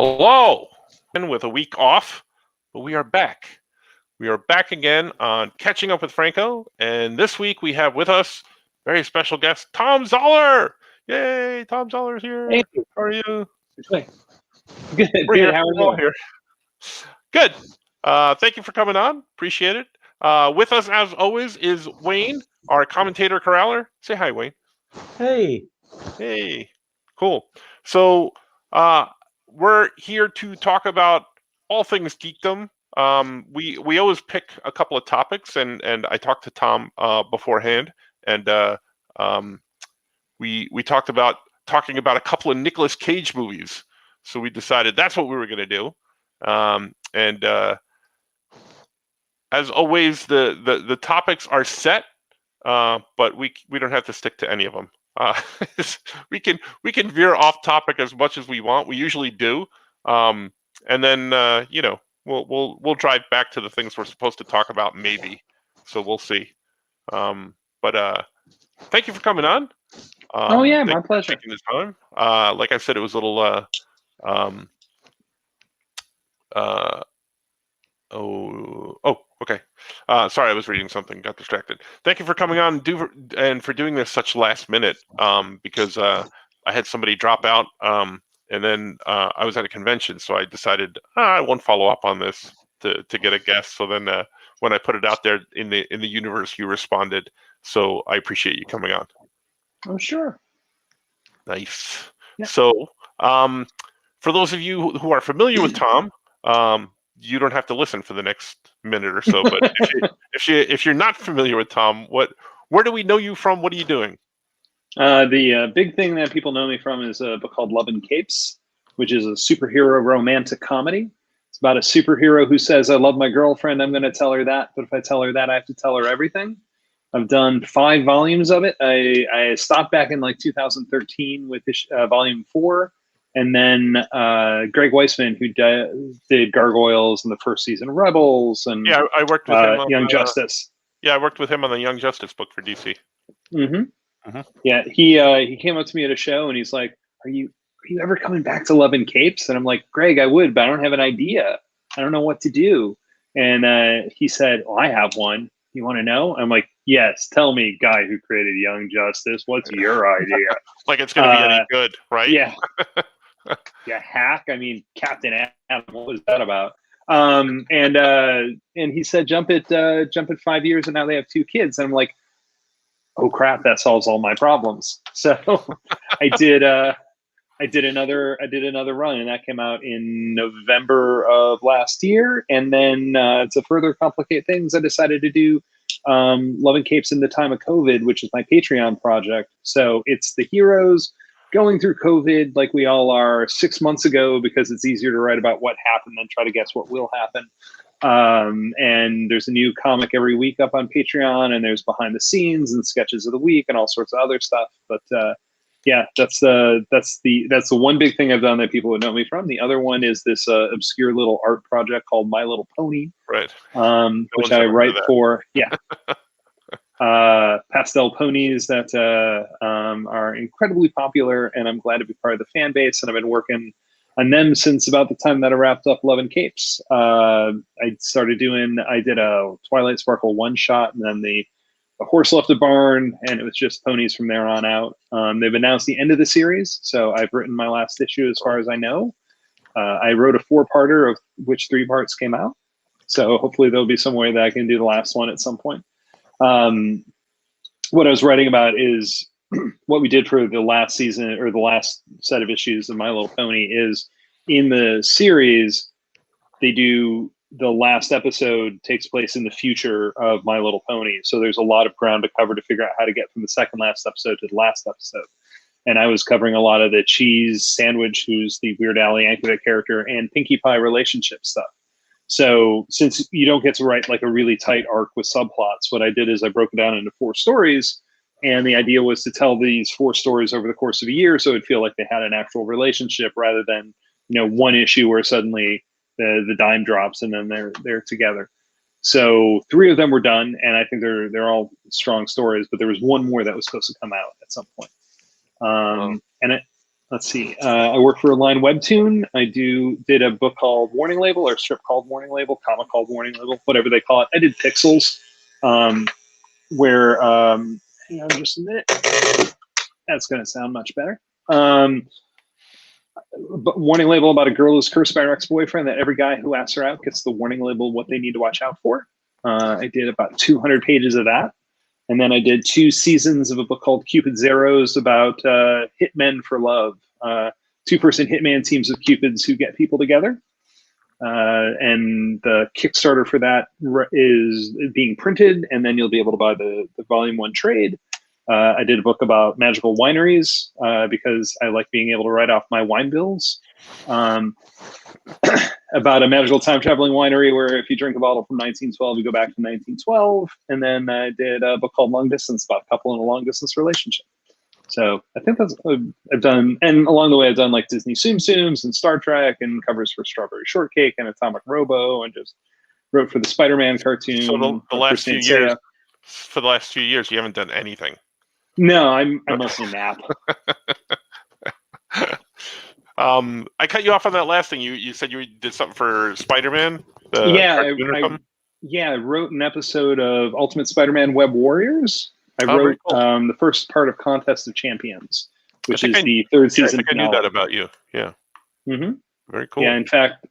Hello, and with a week off, but we are back. We are back again on Catching Up with Franco, and this week we have with us very special guest, Tom Zahler. Yay, Tom Zahler's here. Hey. How are you? Good. We're here. How are We're all you? here. Good. Thank you for coming on. Appreciate it. With us, as always, is Wayne, our commentator corraller. Say hi, Wayne. Hey. Hey. Cool. So, we're here to talk about all things geekdom. We always pick a couple of topics, and I talked to Tom beforehand, and we talked about talking about a couple of Nicolas Cage movies. So we decided that's what we were going to do. And as always, the topics are set, but we don't have to stick to any of them. We can veer off topic as much as we want. We usually do, and then we'll drive back to the things we're supposed to talk about, maybe. So we'll see. But thank you for coming on. Oh yeah, my pleasure. Taking this time. Like I said, it was a little. Okay. Sorry, I was reading something, got distracted. Thank you for coming on and for doing this such last minute, because I had somebody drop out, and then I was at a convention, so I decided I won't follow up on this to get a guest. So then when I put it out there in the universe, you responded. So I appreciate you coming on. Oh sure. Nice. Yeah. So for those of you who are familiar with Tom, you don't have to listen for the next minute or so. But if you're not familiar with Tom, where do we know you from? What are you doing? The big thing that people know me from is a book called Love and Capes, which is a superhero romantic comedy. It's about a superhero who says, "I love my girlfriend. I'm going to tell her that, but if I tell her that, I have to tell her everything." I've done 5 volumes of it. I stopped back in like 2013 with volume 4. And then Greg Weisman, who did Gargoyles in the first season of Rebels, and I worked with him on Young Justice. Yeah, I worked with him on the Young Justice book for DC. Yeah, he came up to me at a show and he's like, "Are you ever coming back to Love and Capes?" And I'm like, "Greg, I would, but I don't have an idea. I don't know what to do." And he said, "Well, I have one. You want to know?" I'm like, "Yes, tell me, guy who created Young Justice. What's your idea?" Like it's going to be any good, right? Yeah. Yeah, hack. I mean, Captain Adam. What was that about? And he said, jump it 5 years, and now they have 2 kids. And I'm like, oh crap, that solves all my problems. So I did another run, and that came out in November of last year. And then to further complicate things, I decided to do Love and Capes in the time of COVID, which is my Patreon project. So it's the heroes going through COVID like we all are 6 months ago, because it's easier to write about what happened than try to guess what will happen. And there's a new comic every week up on Patreon, and there's behind the scenes and sketches of the week and all sorts of other stuff. But yeah, that's the one big thing I've done that people would know me from. The other one is this obscure little art project called My Little Pony, right? Which I write for. Yeah. Pastel ponies that are incredibly popular, and I'm glad to be part of the fan base. And I've been working on them since about the time that I wrapped up Love and Capes. I did a Twilight Sparkle one shot, and then the horse left the barn, and it was just ponies from there on out. They've announced the end of the series, so I've written my last issue as far as I know. I wrote a 4-parter, of which 3 parts came out. So hopefully there'll be some way that I can do the last one at some point. What I was writing about is what we did for the last season, or the last set of issues of My Little Pony, is in the series, they do the last episode takes place in the future of My Little Pony. So there's a lot of ground to cover to figure out how to get from the second last episode to the last episode. And I was covering a lot of the Cheese Sandwich, who's the Weird Al Yankovic character, and Pinkie Pie relationship stuff. So since you don't get to write like a really tight arc with subplots, what I did is I broke it down into 4 stories. And the idea was to tell these 4 stories over the course of a year, so it'd feel like they had an actual relationship, rather than, one issue where suddenly the dime drops and then they're together. So 3 of them were done, and I think they're all strong stories. But there was one more that was supposed to come out at some point. And let's see. I work for a line webtoon. I did a book called Warning Label, or a strip called Warning Label, comic called Warning Label, whatever they call it. I did Pixels, where hang on just a minute. That's going to sound much better. But warning label about a girl who's cursed by her ex-boyfriend, that every guy who asks her out gets the warning label, what they need to watch out for. I did about 200 pages of that. And then I did 2 seasons of a book called Cupid Zeros about hitmen for love. 2-person hitman teams of Cupids who get people together. And the Kickstarter for that is being printed, and then you'll be able to buy the volume 1 trade. I did a book about magical wineries because I like being able to write off my wine bills. About a magical time-traveling winery where if you drink a bottle from 1912, you go back to 1912. And then I did a book called Long Distance about a couple in a long-distance relationship. So I think that's what I've done. And along the way, I've done like Disney Tsum Tsums and Star Trek and covers for Strawberry Shortcake and Atomic Robo, and just wrote for the Spider-Man cartoon. So the last few years, for the last few years, you haven't done anything. No, I mostly nap. I cut you off on that last thing. You said you did something for Spider-Man. I wrote an episode of Ultimate Spider-Man Web Warriors. I wrote cool. The first part of Contest of Champions, which is the 3rd season. I think I knew that about you. Yeah. Mm-hmm. Very cool. Yeah. In fact,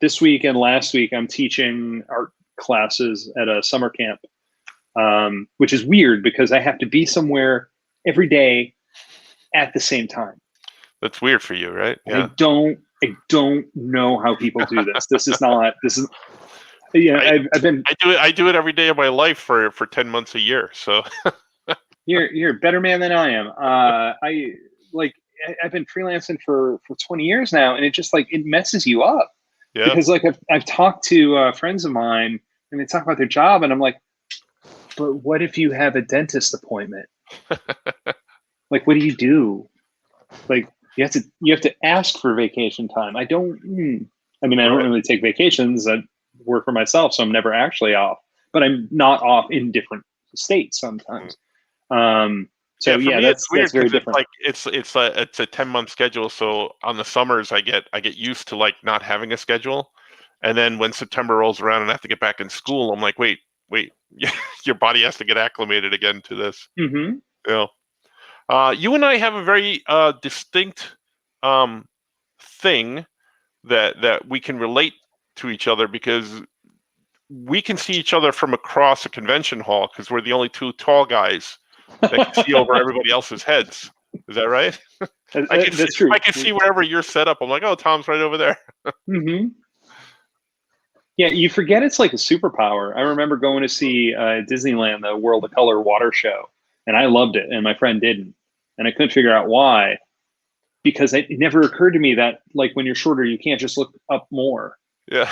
this week and last week, I'm teaching art classes at a summer camp, which is weird because I have to be somewhere every day at the same time. That's weird for you, right? Yeah. I don't know how people do this. This is. Yeah, I do it every day of my life for 10 months a year. So you're a better man than I am. I've been freelancing for 20 years now, and it just it messes you up. Yeah. Because I've talked to friends of mine, and they talk about their job, and I'm like, but what if you have a dentist appointment? What do you do? You have to ask for vacation time. I don't really take vacations. I work for myself, so I'm never actually off, but I'm not off in different states sometimes. So yeah, that's weird. That's very different. It's a 10-month schedule. So on the summers, I get used to not having a schedule, and then when September rolls around and I have to get back in school, I'm like, wait, your body has to get acclimated again to this. Mm-hmm. Yeah. You and I have a very distinct thing that we can relate to each other, because we can see each other from across a convention hall because we're the only 2 tall guys that can see over everybody else's heads. Is that right? That's true. I can see wherever you're set up. I'm like, oh, Tom's right over there. Mm-hmm. Yeah, you forget it's like a superpower. I remember going to see Disneyland, the World of Color water show, and I loved it, and my friend didn't. And I couldn't figure out why, because it never occurred to me that when you're shorter, you can't just look up more. Yeah.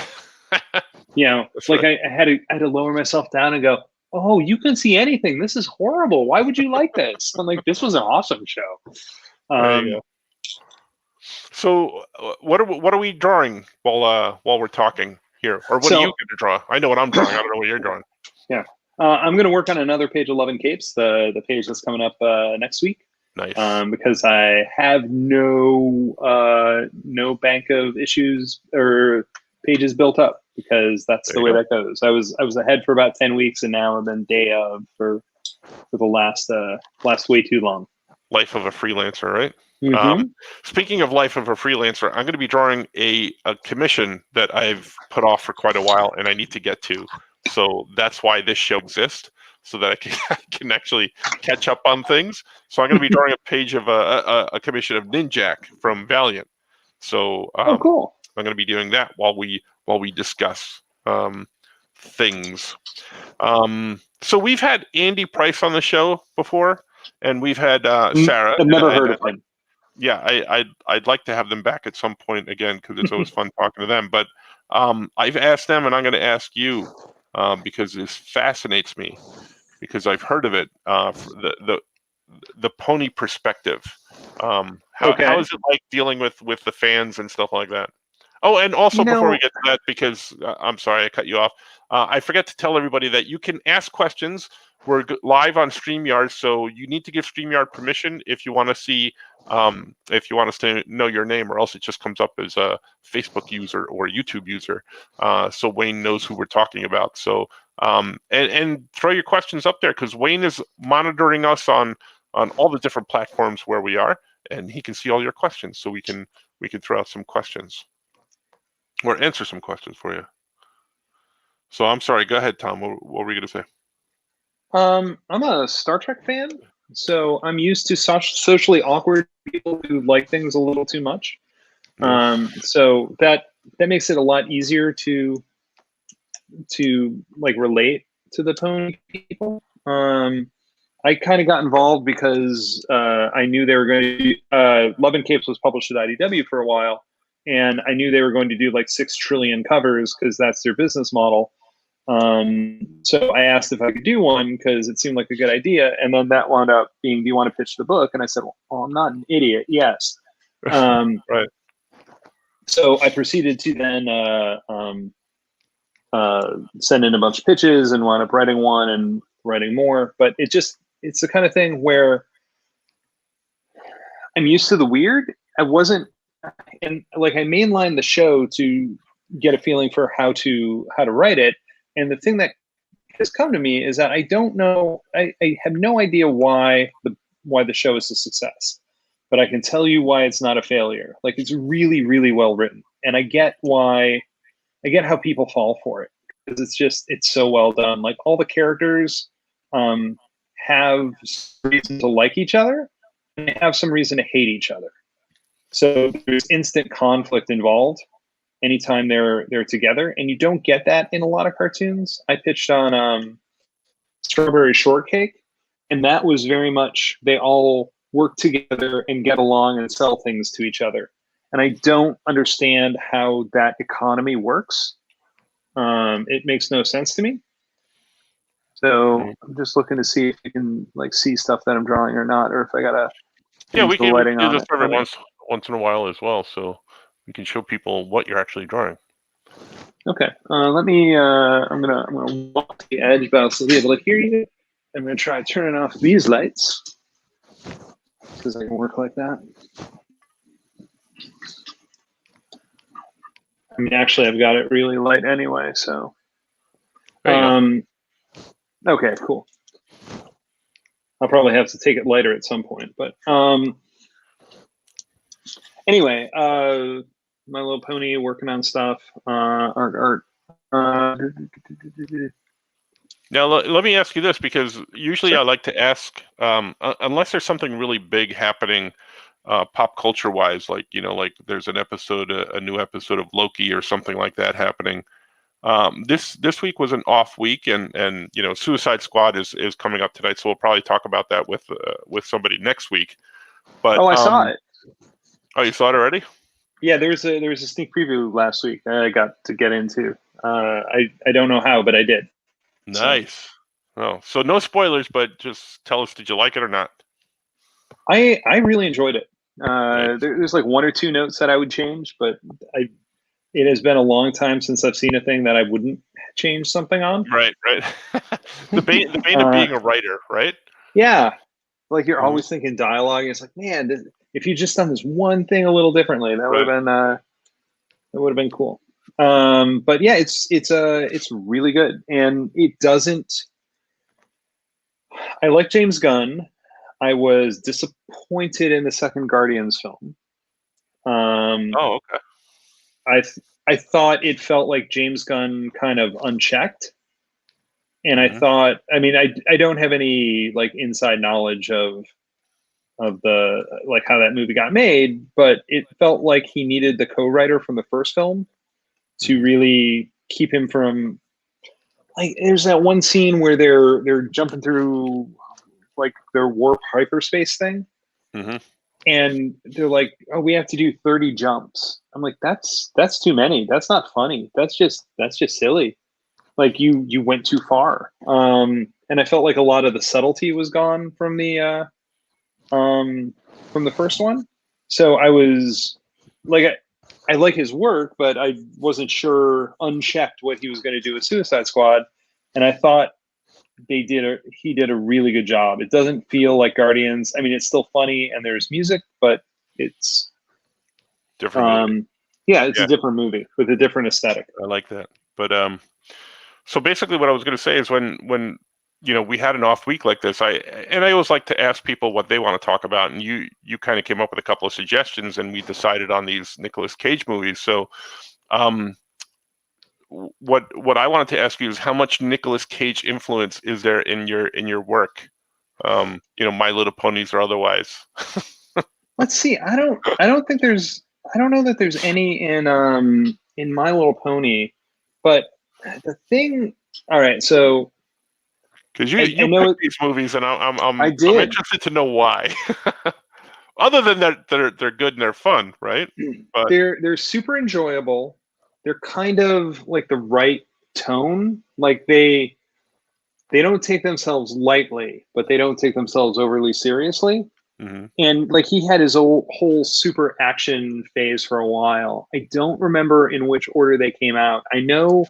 It's right. I had to lower myself down and go, oh, you can see anything. This is horrible. Why would you like this? I'm like, this was an awesome show. There you go. So what are we drawing while we're talking here? Or what are you going to draw? I know what I'm drawing. I don't know what you're drawing. Yeah. I'm going to work on another page of Love and Capes, the page that's coming up next week. Nice. Because I have no bank of issues or pages built up, because that's the way that goes. I was ahead for about 10 weeks, and now I've been day of for the last way too long. Life of a freelancer, right? Mm-hmm. Speaking of life of a freelancer, I'm going to be drawing a commission that I've put off for quite a while, and I need to get to. So that's why this show exists, so that I can actually catch up on things. So I'm going to be drawing a page of a commission of Ninjak from Valiant. So cool. I'm going to be doing that while we discuss things. So we've had Andy Price on the show before, and we've had Sarah. I've never heard of him. Yeah, I'd like to have them back at some point again, because it's always fun talking to them. But I've asked them, and I'm going to ask you because this fascinates me, because I've heard of it. The pony perspective. How is it like dealing with the fans and stuff like that? Oh, and also before we get to that, because I'm sorry I cut you off, I forget to tell everybody that you can ask questions live on StreamYard, so you need to give StreamYard permission if you want to see, if you want us to know your name, or else it just comes up as a Facebook user or YouTube user. So Wayne knows who we're talking about. So and throw your questions up there, because Wayne is monitoring us on all the different platforms where we are, and he can see all your questions. So we can throw out some questions or answer some questions for you. So I'm sorry. Go ahead, Tom. What were you going to say? I'm a Star Trek fan, so I'm used to socially awkward people who like things a little too much. So that makes it a lot easier to like relate to the pony people. I kind of got involved because I knew they were going to do, Love and Capes was published at IDW for a while, and I knew they were going to do like 6 trillion covers because that's their business model. So I asked if I could do one because it seemed like a good idea, and then that wound up being, do you want to pitch the book? And I said, well, I'm not an idiot. Yes. Right. So I proceeded to then send in a bunch of pitches and wound up writing one and writing more. But it's the kind of thing where I'm used to the weird. I wasn't, and like I mainlined the show to get a feeling for how to write it. And the thing that has come to me is that I don't know, I have no idea why the show is a success, but I can tell you why it's not a failure. Like, it's really, really well written. And I get how people fall for it, because it's so well done. Like, all the characters have reason to like each other, and they have some reason to hate each other. So there's instant conflict involved anytime they're together, and you don't get that in a lot of cartoons. I pitched on Strawberry Shortcake, and that was very much, they all work together and get along and sell things to each other. And I don't understand how that economy works. It makes no sense to me. So I'm just looking to see if you can like see stuff that I'm drawing or not, or if I gotta we can do this every once in a while as well, so you can show people what you're actually drawing. Okay, let me. I'm gonna walk to the edge, but I'll still be able to hear you. I'm gonna try turning off these lights because I can work like that. I mean, actually, I've got it really light anyway, so. Okay, cool. I'll probably have to take it lighter at some point, but anyway, My Little Pony working on stuff. Art. Now, let me ask you this, because usually sure. I like to ask, unless there's something really big happening pop culture wise, like, like there's a new episode of Loki or something like that happening. This week was an off week, and Suicide Squad is coming up tonight, so we'll probably talk about that with somebody next week. But I saw it. Oh, you saw it already? Yeah, there was a sneak preview last week that I got to get into. I don't know how, but I did. Nice. Oh, so no spoilers, but just tell us, did you like it or not? I really enjoyed it. Nice. There's like 1 or 2 notes that I would change, but it has been a long time since I've seen a thing that I wouldn't change something on. Right. the bane of being a writer, right? Yeah. Like, you're always thinking dialogue. It's like, man, if you just done this one thing a little differently, that would have been cool. But yeah, it's really good, and it doesn't. I like James Gunn. I was disappointed in the second Guardians film. Oh, okay. I thought it felt like James Gunn kind of unchecked. And I thought, I mean, I don't have any like inside knowledge of the like how that movie got made, but it felt like he needed the co-writer from the first film to really keep him from, like, there's that one scene where they're jumping through like their warp hyperspace thing. And they're like, oh, we have to do 30 jumps. I'm like, that's too many. That's not funny. That's just silly. Like, you went too far. And I felt like a lot of the subtlety was gone from the first one. So I was like, I like his work, but I wasn't sure, unchecked, what he was going to do with Suicide Squad. And I thought he did a really good job. It doesn't feel like Guardians. I mean, it's still funny and there's music, but it's Different movie. Yeah, it's a different movie with a different aesthetic. I like that. But so basically, what I was going to say is when we had an off week like this, I always like to ask people what they want to talk about, and you kind of came up with a couple of suggestions, and we decided on these Nicolas Cage movies. So, what I wanted to ask you is how much Nicolas Cage influence is there in your work? My Little Ponies or otherwise. Let's see. I don't know that there's any in My Little Pony, but the thing. All right, so because you picked these movies, and I'm interested to know why. Other than that, they're good and they're fun, right? But they're super enjoyable. They're kind of like the right tone. Like they don't take themselves lightly, but they don't take themselves overly seriously. Mm-hmm. And like he had his whole super action phase for a while. I don't remember in which order they came out. I know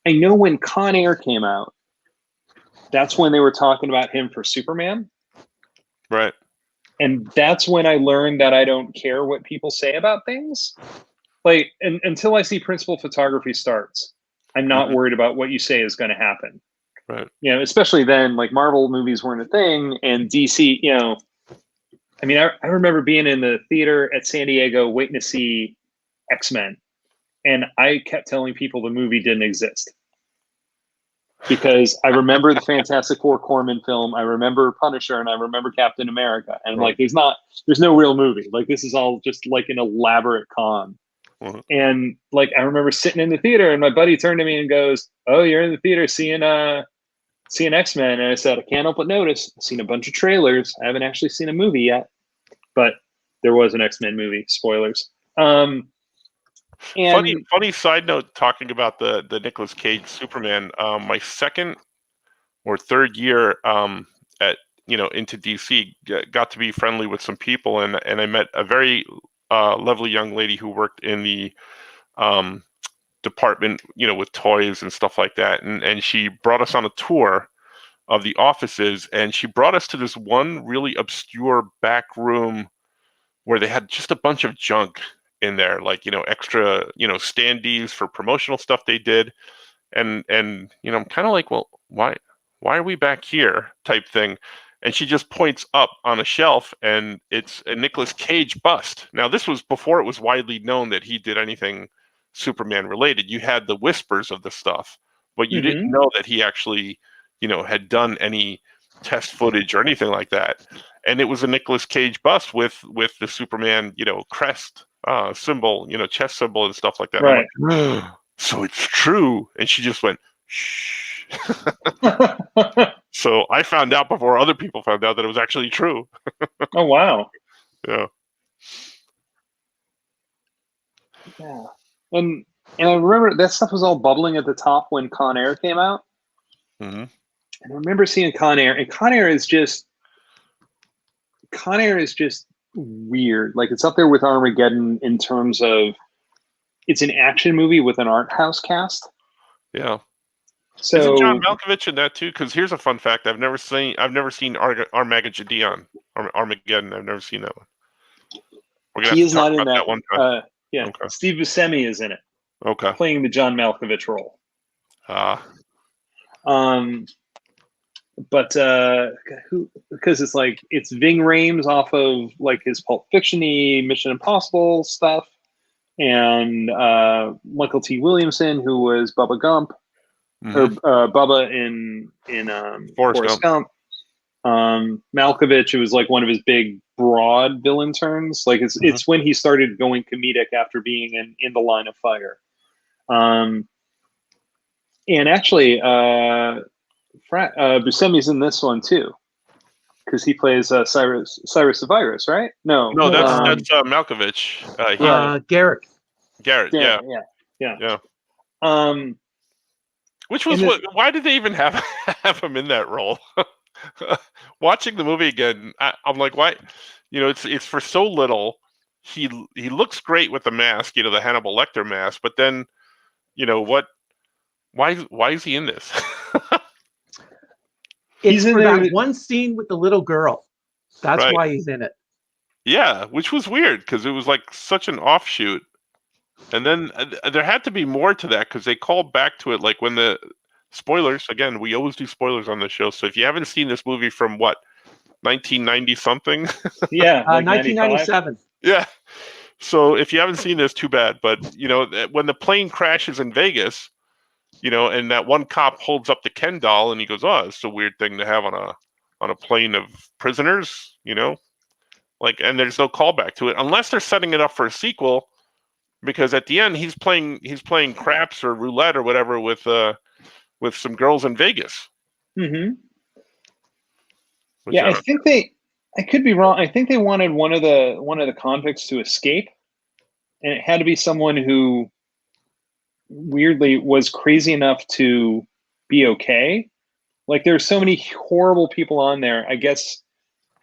when Con Air came out, that's when they were talking about him for Superman. Right. And that's when I learned that I don't care what people say about things. Like, until I see principal photography starts, I'm not worried about what you say is going to happen. Right. Especially then, like Marvel movies weren't a thing, and DC, I mean, I remember being in the theater at San Diego waiting to see X-Men, and I kept telling people the movie didn't exist. Because I remember the Fantastic Four Corman film, I remember Punisher, and I remember Captain America. And like, there's no real movie. Like, this is all just like an elaborate con. Mm-hmm. And like, I remember sitting in the theater, and my buddy turned to me and goes, "Oh, you're in the theater seeing X-Men." And I said, "I can't help but notice. I've seen a bunch of trailers. I haven't actually seen a movie yet." But there was an X-Men movie. Spoilers. And funny side note, talking about the Nicolas Cage Superman, my second or third year at into DC, got to be friendly with some people, and I met a very lovely young lady who worked in the department, with toys and stuff like that, and she brought us on a tour of the offices, and she brought us to this one really obscure back room where they had just a bunch of junk in there, like, extra, standees for promotional stuff they did. And I'm kind of like, well, why are we back here type thing? And she just points up on a shelf, and it's a Nicolas Cage bust. Now, this was before it was widely known that he did anything Superman related. You had the whispers of the stuff, but you didn't know that he actually, had done any test footage or anything like that. And it was a Nicolas Cage bust with the Superman, crest symbol, chest symbol and stuff like that. Right. I'm like, so it's true. And she just went, shh. So I found out before other people found out that it was actually true. Oh, wow. Yeah. Yeah. And I remember that stuff was all bubbling at the top when Con Air came out. Mm-hmm. And I remember seeing Con Air, and Con Air is just weird. Like, it's up there with Armageddon in terms of it's an action movie with an art house cast. Yeah. So isn't John Malkovich in that too? Because here's a fun fact: I've never seen Armageddon. Armageddon. I've never seen that one. We're gonna he have is to talk not in about that one time. Yeah. Okay. Steve Buscemi is in it. Okay. Playing the John Malkovich role. But because it's like it's Ving Rhames off of like his Pulp Fiction-y Mission Impossible stuff, and Michael T. Williamson, who was Bubba Gump, or Bubba in Forrest Gump. Malkovich, it was like one of his big broad villain turns. Like it's when he started going comedic after being in The Line of Fire. And actually, Buscemi's in this one too, because he plays Cyrus the Virus, right? No, that's Malkovich. Garrett. Yeah. Which was why did they even have him in that role? Watching the movie again, I'm like, why? It's for so little. He looks great with the mask, the Hannibal Lecter mask, but then, what? Why is he in this? He's in for that the- one scene with the little girl. That's Right. why he's in it. Yeah, which was weird because it was like such an offshoot. And then there had to be more to that because they called back to it like when the spoilers, again, we always do spoilers on this show. So if you haven't seen this movie from what, 1990 something? Yeah, like 1997. Yeah. So if you haven't seen this, too bad. But, when the plane crashes in Vegas, and that one cop holds up the Ken doll and he goes, "Oh, it's a weird thing to have on a plane of prisoners," Like, and there's no callback to it unless they're setting it up for a sequel, because at the end he's playing craps or roulette or whatever with some girls in Vegas. Mm-hmm. Which Yeah, I could be wrong. I think they wanted one of the convicts to escape, and it had to be someone who weirdly was crazy enough to be okay. Like there's so many horrible people on there. I guess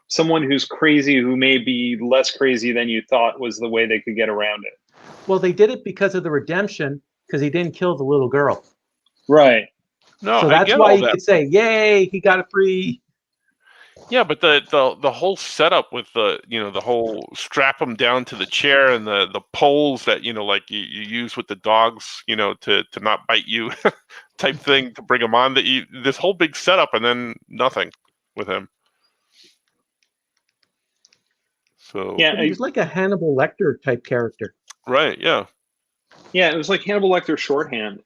someone who's crazy who may be less crazy than you thought was the way they could get around it. Well, they did it because of the redemption, because he didn't kill the little girl. Right. No, So I that's get why all you that. could say, "Yay, he got a free." Yeah, but the whole setup with the whole strap them down to the chair and the poles that like you use with the dogs to not bite you type thing to bring them on, this whole big setup and then nothing with him. So Yeah, He was like a Hannibal Lecter type character. right, yeah. yeah, it was like Hannibal Lecter shorthand.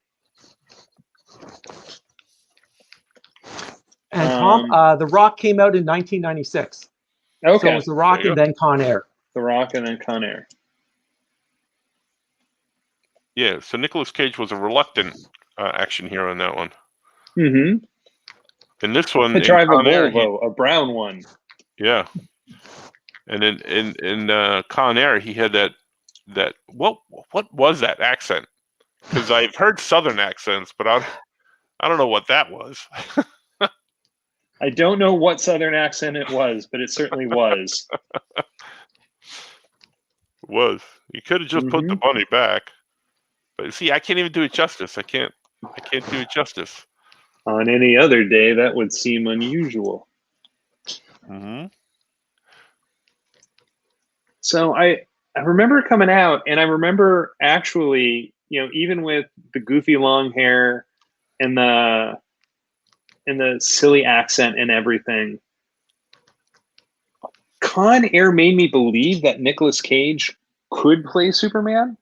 And Tom, The Rock came out in 1996. Okay. So it was The Rock There you and then Con Air. The Rock and then Con Air. Yeah, so Nicolas Cage was a reluctant action hero in that one. Mm-hmm. In this one, I drive a Con Air, Volvo, a brown one. yeah. And in Con Air, he had that what was that accent? Because I've heard Southern accents, but I don't know what that was. I don't know what Southern accent it was, but it certainly was. You could have just put the money back, but see, I can't even do it justice. I can't do it justice. On any other day, that would seem unusual. Mm-hmm. So I remember coming out, and I remember actually, even with the goofy long hair and the silly accent and everything, Con Air made me believe that Nicolas Cage could play Superman.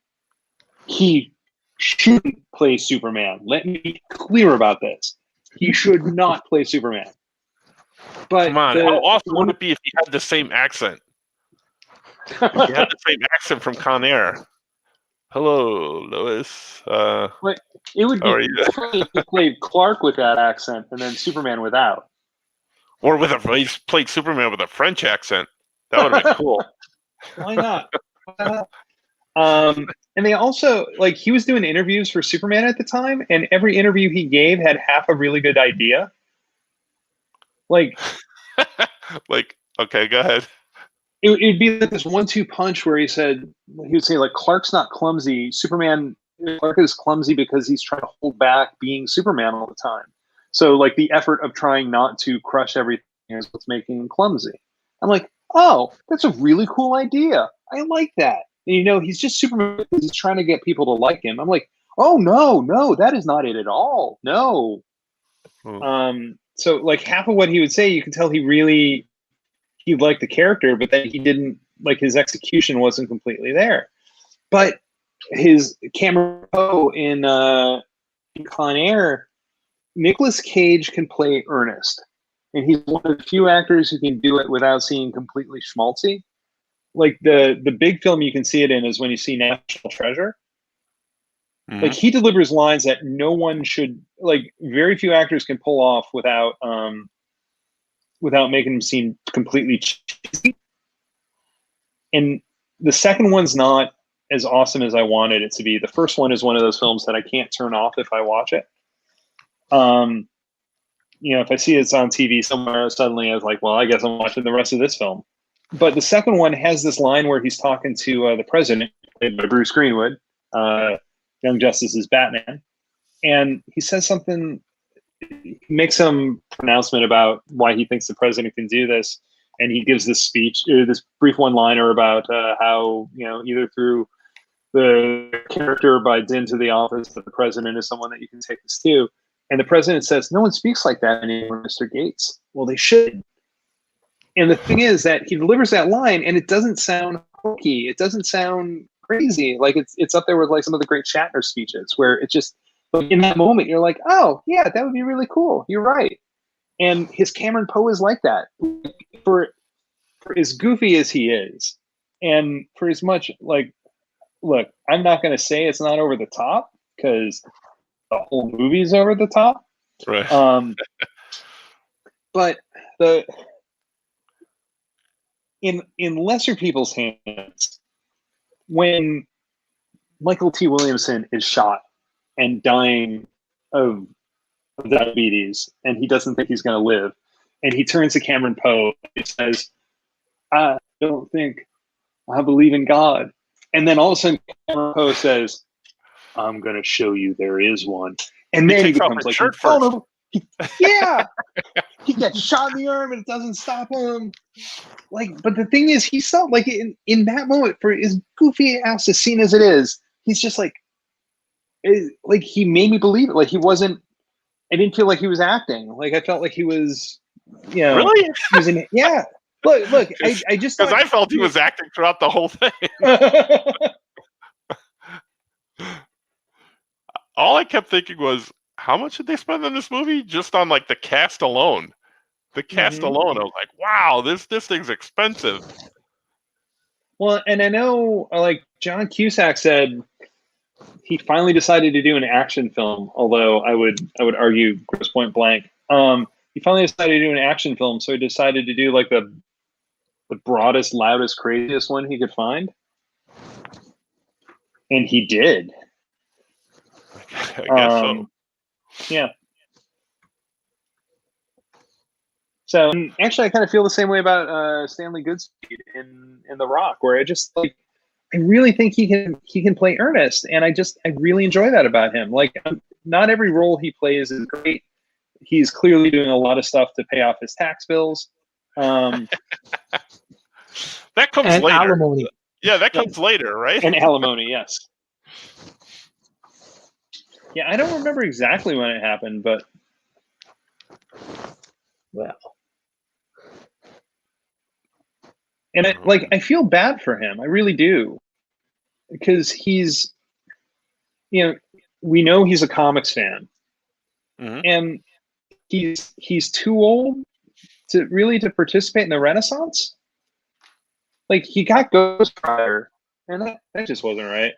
He shouldn't play Superman. Let me be clear about this. He should not play Superman. But Come on, how awesome would it be if he had the same accent? He had the same accent from Con Air. Hello, Lois. It would be funny if he played Clark with that accent and then Superman without. Or he played Superman with a French accent. That would have been cool. Why not? And they also, he was doing interviews for Superman at the time, and every interview he gave had half a really good idea. Okay, go ahead. It'd be like this 1-2 punch where he would say Clark's not clumsy. Clark is clumsy because he's trying to hold back being Superman all the time. So the effort of trying not to crush everything is what's making him clumsy. I'm like, oh, that's a really cool idea. I like that. And, he's just Superman because he's trying to get people to like him. I'm like, oh no, that is not it at all. No. So half of what he would say, you can tell he liked the character, but then he didn't, his execution wasn't completely there. But his camera in Con Air, Nicolas Cage can play earnest. And he's one of the few actors who can do it without seeming completely schmaltzy. The big film you can see it in is when you see National Treasure. Mm-hmm. He delivers lines that no one should, very few actors can pull off without making him seem completely cheesy. And the second one's not as awesome as I wanted it to be. The first one is one of those films that I can't turn off if I watch it. If I see it's on TV somewhere, suddenly I was like, well, I guess I'm watching the rest of this film. But the second one has this line where he's talking to the president, played by Bruce Greenwood, Young Justice's Batman. And he says something he makes some pronouncement about why he thinks the president can do this, and he gives this speech, this brief one-liner about how, you know, either through the character by dint of the office that the president is someone that you can take this to. And the president says, "No one speaks like that anymore, Mr. Gates." Well, they should. And the thing is that he delivers that line, and it doesn't sound hokey. It doesn't sound crazy. Like it's up there with like some of the great Shatner speeches, where it just, like, in that moment you're like, "Oh yeah, that would be really cool. You're right." And his Cameron Poe is like that. For as goofy as he is, and for as much like, look, I'm not going to say it's not over the top, because the whole movie's over the top. Right. But in lesser people's hands, when Michael T. Williamson is shot and dying of diabetes, and he doesn't think he's going to live, and he turns to Cameron Poe and says, "I don't think I believe in God." And then all of a sudden, Cameron Poe says, "I'm going to show you there is one." And then he becomes like, "Oh, yeah." He gets shot in the arm and it doesn't stop him. Like, but the thing is, he felt like in that moment, for as goofy ass a scene as it is, he's just like he made me believe it. Like, he wasn't, I didn't feel like he was acting. Like, I felt like he was, you know, really? Using, yeah. Look, I just because I felt he was acting throughout the whole thing. All I kept thinking was, how much did they spend on this movie? Just on like the cast alone. The cast alone, I was like, wow, this thing's expensive. Well, and I know, like, John Cusack said he finally decided to do an action film, although I would argue, gross point blank, he finally decided to do an action film, so he decided to do like the broadest, loudest, craziest one he could find. And he did. I guess so. Yeah. So actually, I kind of feel the same way about Stanley Goodspeed in The Rock, where I just like, I really think he can play earnest, and I really enjoy that about him. Like, not every role he plays is great. He's clearly doing a lot of stuff to pay off his tax bills. That comes and later. alimony. Yeah, that comes later, right? And alimony, yes. Yeah, I don't remember exactly when it happened, but well. And I feel bad for him. I really do. Because he's, you know, we know he's a comics fan. And he's too old to participate in the Renaissance. Like, he got Ghost Rider, and that just wasn't right.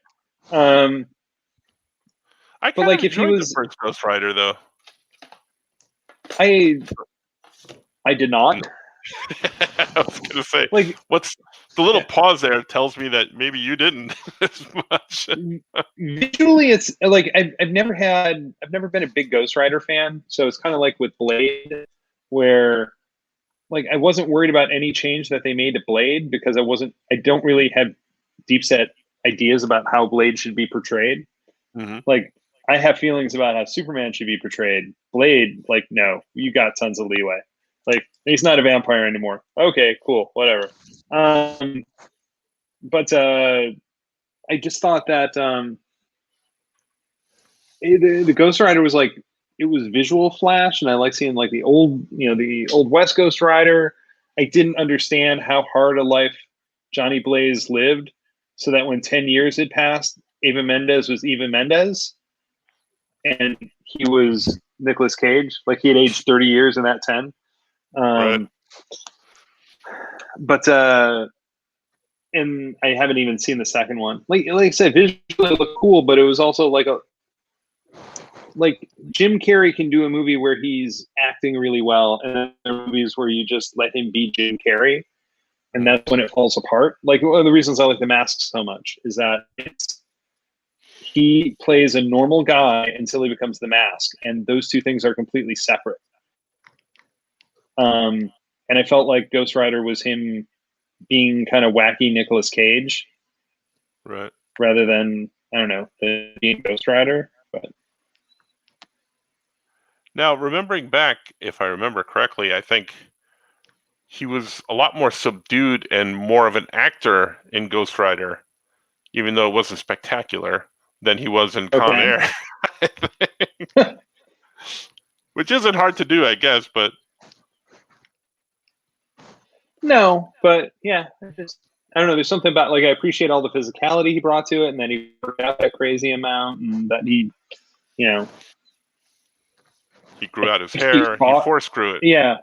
I kind of enjoyed the first Ghost Rider, though. I did not. I was gonna say, like, what's the little pause there tells me that maybe you didn't as much. Visually, it's like I've never been a big Ghost Rider fan, so it's kind of like with Blade, where like I wasn't worried about any change that they made to Blade, because I don't really have deep set ideas about how Blade should be portrayed. Like, I have feelings about how Superman should be portrayed. Blade, like, no, you got tons of leeway. Like, he's not a vampire anymore. Okay, cool, whatever. But I just thought that the Ghost Rider was like, it was visual flash, and I like seeing like the old West Ghost Rider. I didn't understand how hard a life Johnny Blaze lived, so that when 10 years had passed, Eva Mendes was Eva Mendes, and he was Nicolas Cage. Like, he had aged 30 years in that 10. Right. But and I haven't even seen the second one. Like I said, visually it looked cool, but it was also like Jim Carrey can do a movie where he's acting really well, and then there are movies where you just let him be Jim Carrey, and that's when it falls apart. Like, one of the reasons I like The Mask so much is that he plays a normal guy until he becomes The Mask, and those two things are completely separate. And I felt like Ghost Rider was him being kind of wacky Nicolas Cage, right? Rather than, I don't know, being Ghost Rider. But Now, remembering back, if I remember correctly, I think he was a lot more subdued and more of an actor in Ghost Rider, even though it wasn't spectacular, than he was in Con Okay. Air. I think. Which isn't hard to do, I guess, but No, but yeah, I don't know. There's something about, like, I appreciate all the physicality he brought to it, and then he worked out that crazy amount, and that he, you know, he grew out his hair. He force grew it. yeah,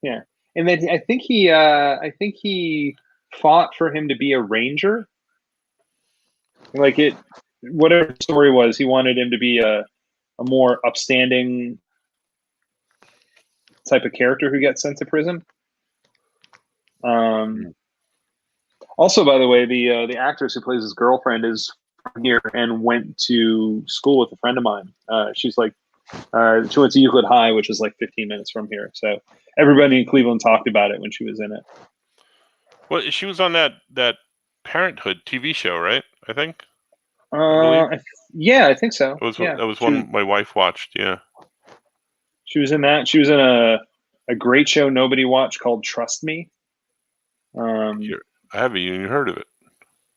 and then I think he fought for him to be a ranger. Like, whatever the story was, he wanted him to be a more upstanding type of character who gets sent to prison. Also, by the way, the actress who plays his girlfriend is from here and went to school with a friend of mine. She's like, she went to Euclid High, which is like 15 minutes from here. So everybody in Cleveland talked about it when she was in it. Well, she was on that Parenthood TV show, right? I think. Yeah, I think so. That was one my wife watched. Yeah. She was in that. She was in a great show nobody watched called Trust Me. I haven't even heard of it.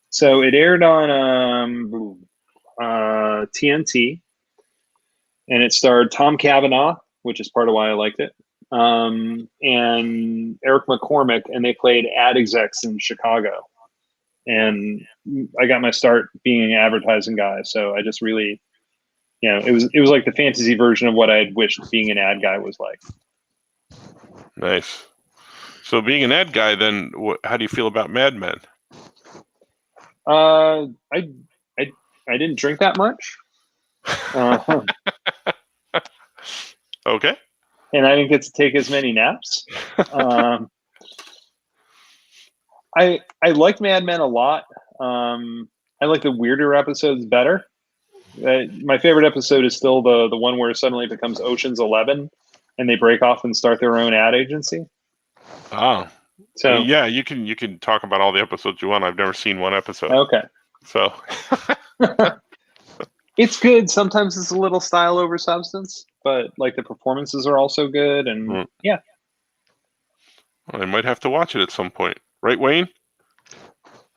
So it aired on TNT, and it starred Tom Cavanaugh, which is part of why I liked it, and Eric McCormick, and they played ad execs in Chicago. And I got my start being an advertising guy, so I just really, it was like the fantasy version of what I had wished being an ad guy was like. Nice. So being an ad guy, then how do you feel about Mad Men? I didn't drink that much. Okay. And I didn't get to take as many naps. I liked Mad Men a lot. I like the weirder episodes better. My favorite episode is still the one where suddenly it becomes Ocean's 11 and they break off and start their own ad agency. Oh, so yeah, you can talk about all the episodes you want. I've never seen one episode. Okay. So it's good. Sometimes it's a little style over substance, but like the performances are also good, and yeah. Well, I might have to watch it at some point. Right, Wayne?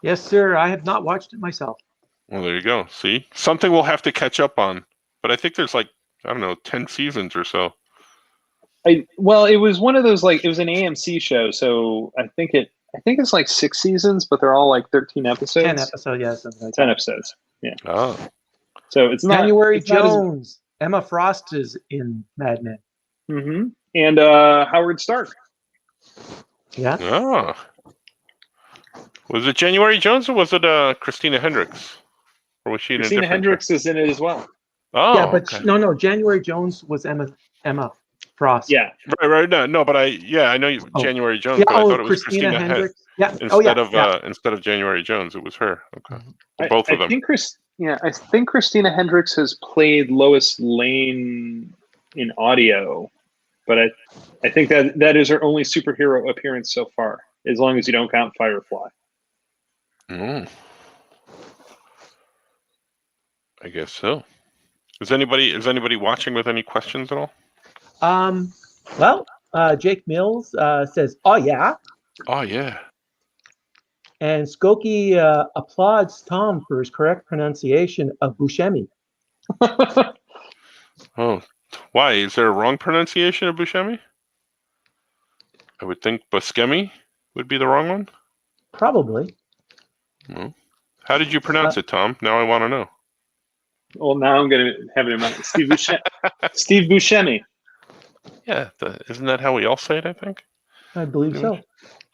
Yes, sir. I have not watched it myself. Well, there you go. See? Something we'll have to catch up on. But I think there's 10 seasons or so. Well, it was one of those, like, it was an AMC show, so I think it's like 6 seasons, but they're all like 13 episodes. 10 episodes, yeah. Something like 10 that. episodes, yeah. Oh. So it's not January Jones. Emma Frost is in Mad Men. Mm-hmm. And Howard Stark. Yeah. Oh. Was it January Jones or was it Christina Hendricks? Or was she in Christina Hendricks is in it as well. Oh. Yeah, but okay. No. January Jones was Emma Frost. Yeah. Right. No, but I know you, January Jones, but I thought it was Christina Hendricks. Yeah. Instead of January Jones, it was her. Okay. Both of them. I think Christina Hendricks has played Lois Lane in audio, but I think that is her only superhero appearance so far, as long as you don't count Firefly. I guess so. Is anybody watching with any questions at all? Well, Jake Mills says, "Oh yeah." Oh yeah. And Skokie applauds Tom for his correct pronunciation of Buscemi. Oh, why? Is there a wrong pronunciation of Buscemi? I would think Buscemi would be the wrong one. Probably. Well, how did you pronounce it, Tom? Now I want to know. Well, now I'm going to have it in mind. Steve Buscemi. Steve Buscemi. Yeah, isn't that how we all say it, I think? I believe so.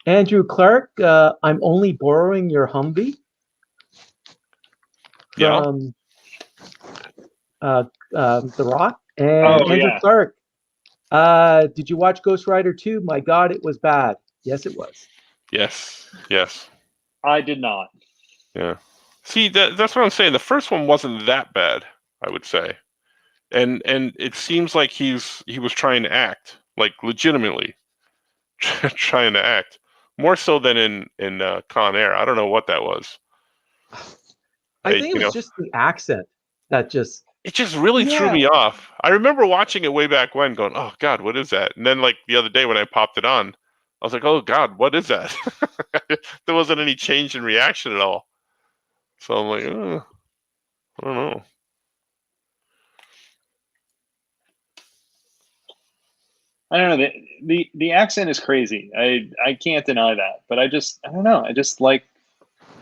Andrew Clark, I'm only borrowing your Humvee. From The Rock. And Andrew Clark, did you watch Ghost Rider 2? My God, it was bad. Yes, it was. Yes. I did not. Yeah. See, that's what I'm saying. The first one wasn't that bad, I would say. And it seems like he was trying to act, like legitimately trying to act. More so than in Con Air. I don't know what that was. I think it was just the accent that just It just really threw me off. I remember watching it way back when, going, "Oh God, what is that?" And then like the other day when I popped it on, I was like, "Oh God, what is that?" There wasn't any change in reaction at all. So I'm like, I don't know. I don't know. The accent is crazy. I can't deny that. But I don't know. I just like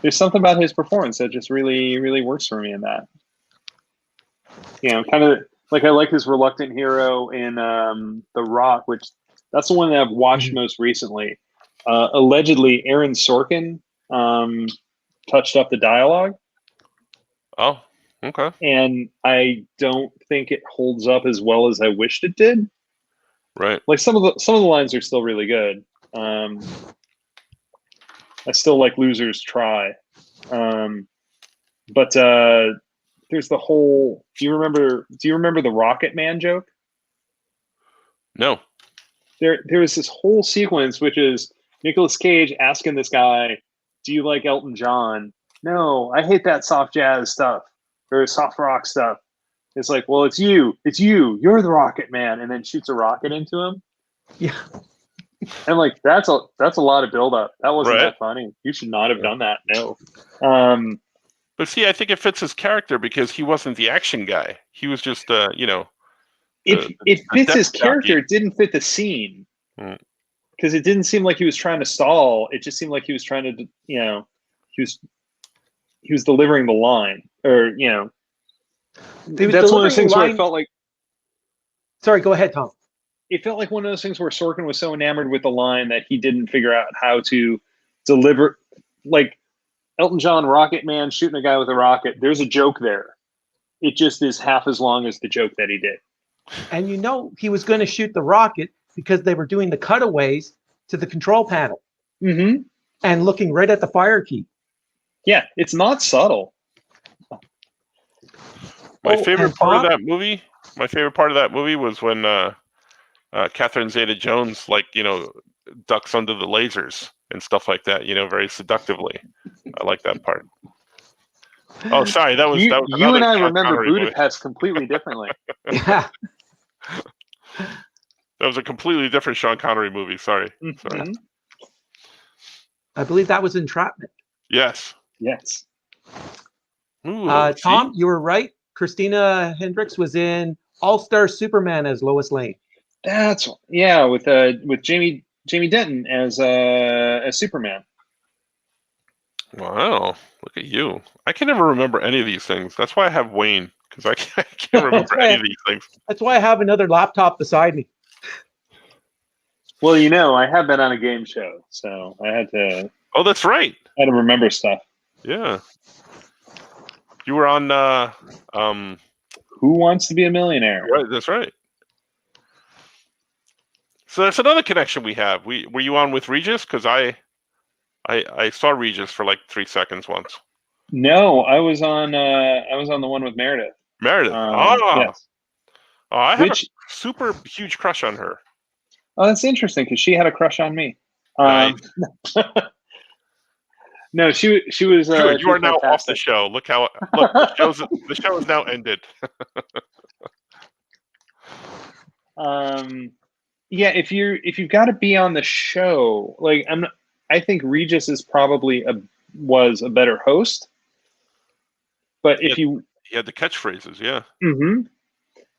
there's something about his performance that just really, really works for me in that. You know, kind of like I like his reluctant hero in The Rock, which that's the one that I've watched most recently. Allegedly, Aaron Sorkin touched up the dialogue. Oh, okay. And I don't think it holds up as well as I wished it did. Right. Like some of the lines are still really good. I still like Losers Try. But there's the whole do you remember the Rocket Man joke? No. There was this whole sequence which is Nicolas Cage asking this guy, "Do you like Elton John?" "No, I hate that soft jazz stuff or soft rock stuff." It's like, "Well, it's you. You're the Rocket Man," and then shoots a rocket into him. Yeah. And like that's a lot of buildup. That wasn't Right. that funny. You should not have done that. No. But see, I think it fits his character because he wasn't the action guy. He was just, you know. It fits his character. Jockey. It didn't fit the scene because it didn't seem like he was trying to stall. It just seemed like he was trying to, you know, he was delivering the line, or you know, that's one of those things where it felt like. Sorry, go ahead, Tom. It felt like one of those things where Sorkin was so enamored with the line that he didn't figure out how to deliver, like Elton John, Rocket Man shooting a guy with a rocket. There's a joke there. It just is half as long as the joke that he did. And you know he was going to shoot the rocket because they were doing the cutaways to the control panel and looking right at the fire key. Yeah, it's not subtle. My favorite part of that movie was when Catherine Zeta-Jones, like, you know, ducks under the lasers and stuff like that, you know, very seductively. I like that part. Oh, sorry, that was you and I Sean remember Connery Budapest completely differently. Yeah. That was a completely different Sean Connery movie. Sorry. I believe that was Entrapment. Yes. Yes. Ooh, Tom, you were right. Christina Hendricks was in All-Star Superman as Lois Lane. That's with Jamie Denton as Superman. Wow, look at you. I can never remember any of these things. That's why I have Wayne, because I can't remember any of these things. That's why I have another laptop beside me. Well, you know, I have been on a game show, so I had to. Oh, that's right. I had to remember stuff. Yeah. You were on Who Wants to Be a Millionaire? Right, that's right. So that's another connection we have. Were you on with Regis? Because I saw Regis for like 3 seconds once. No, I was on the one with Meredith. Meredith. Yes. Oh, I have a super huge crush on her. Oh, that's interesting because she had a crush on me. Nice. No, she was. Good. You are now fantastic. off the show. Look the show is now ended. Yeah, if you've got to be on the show, like I think Regis is probably was a better host. But he had the catchphrases, yeah.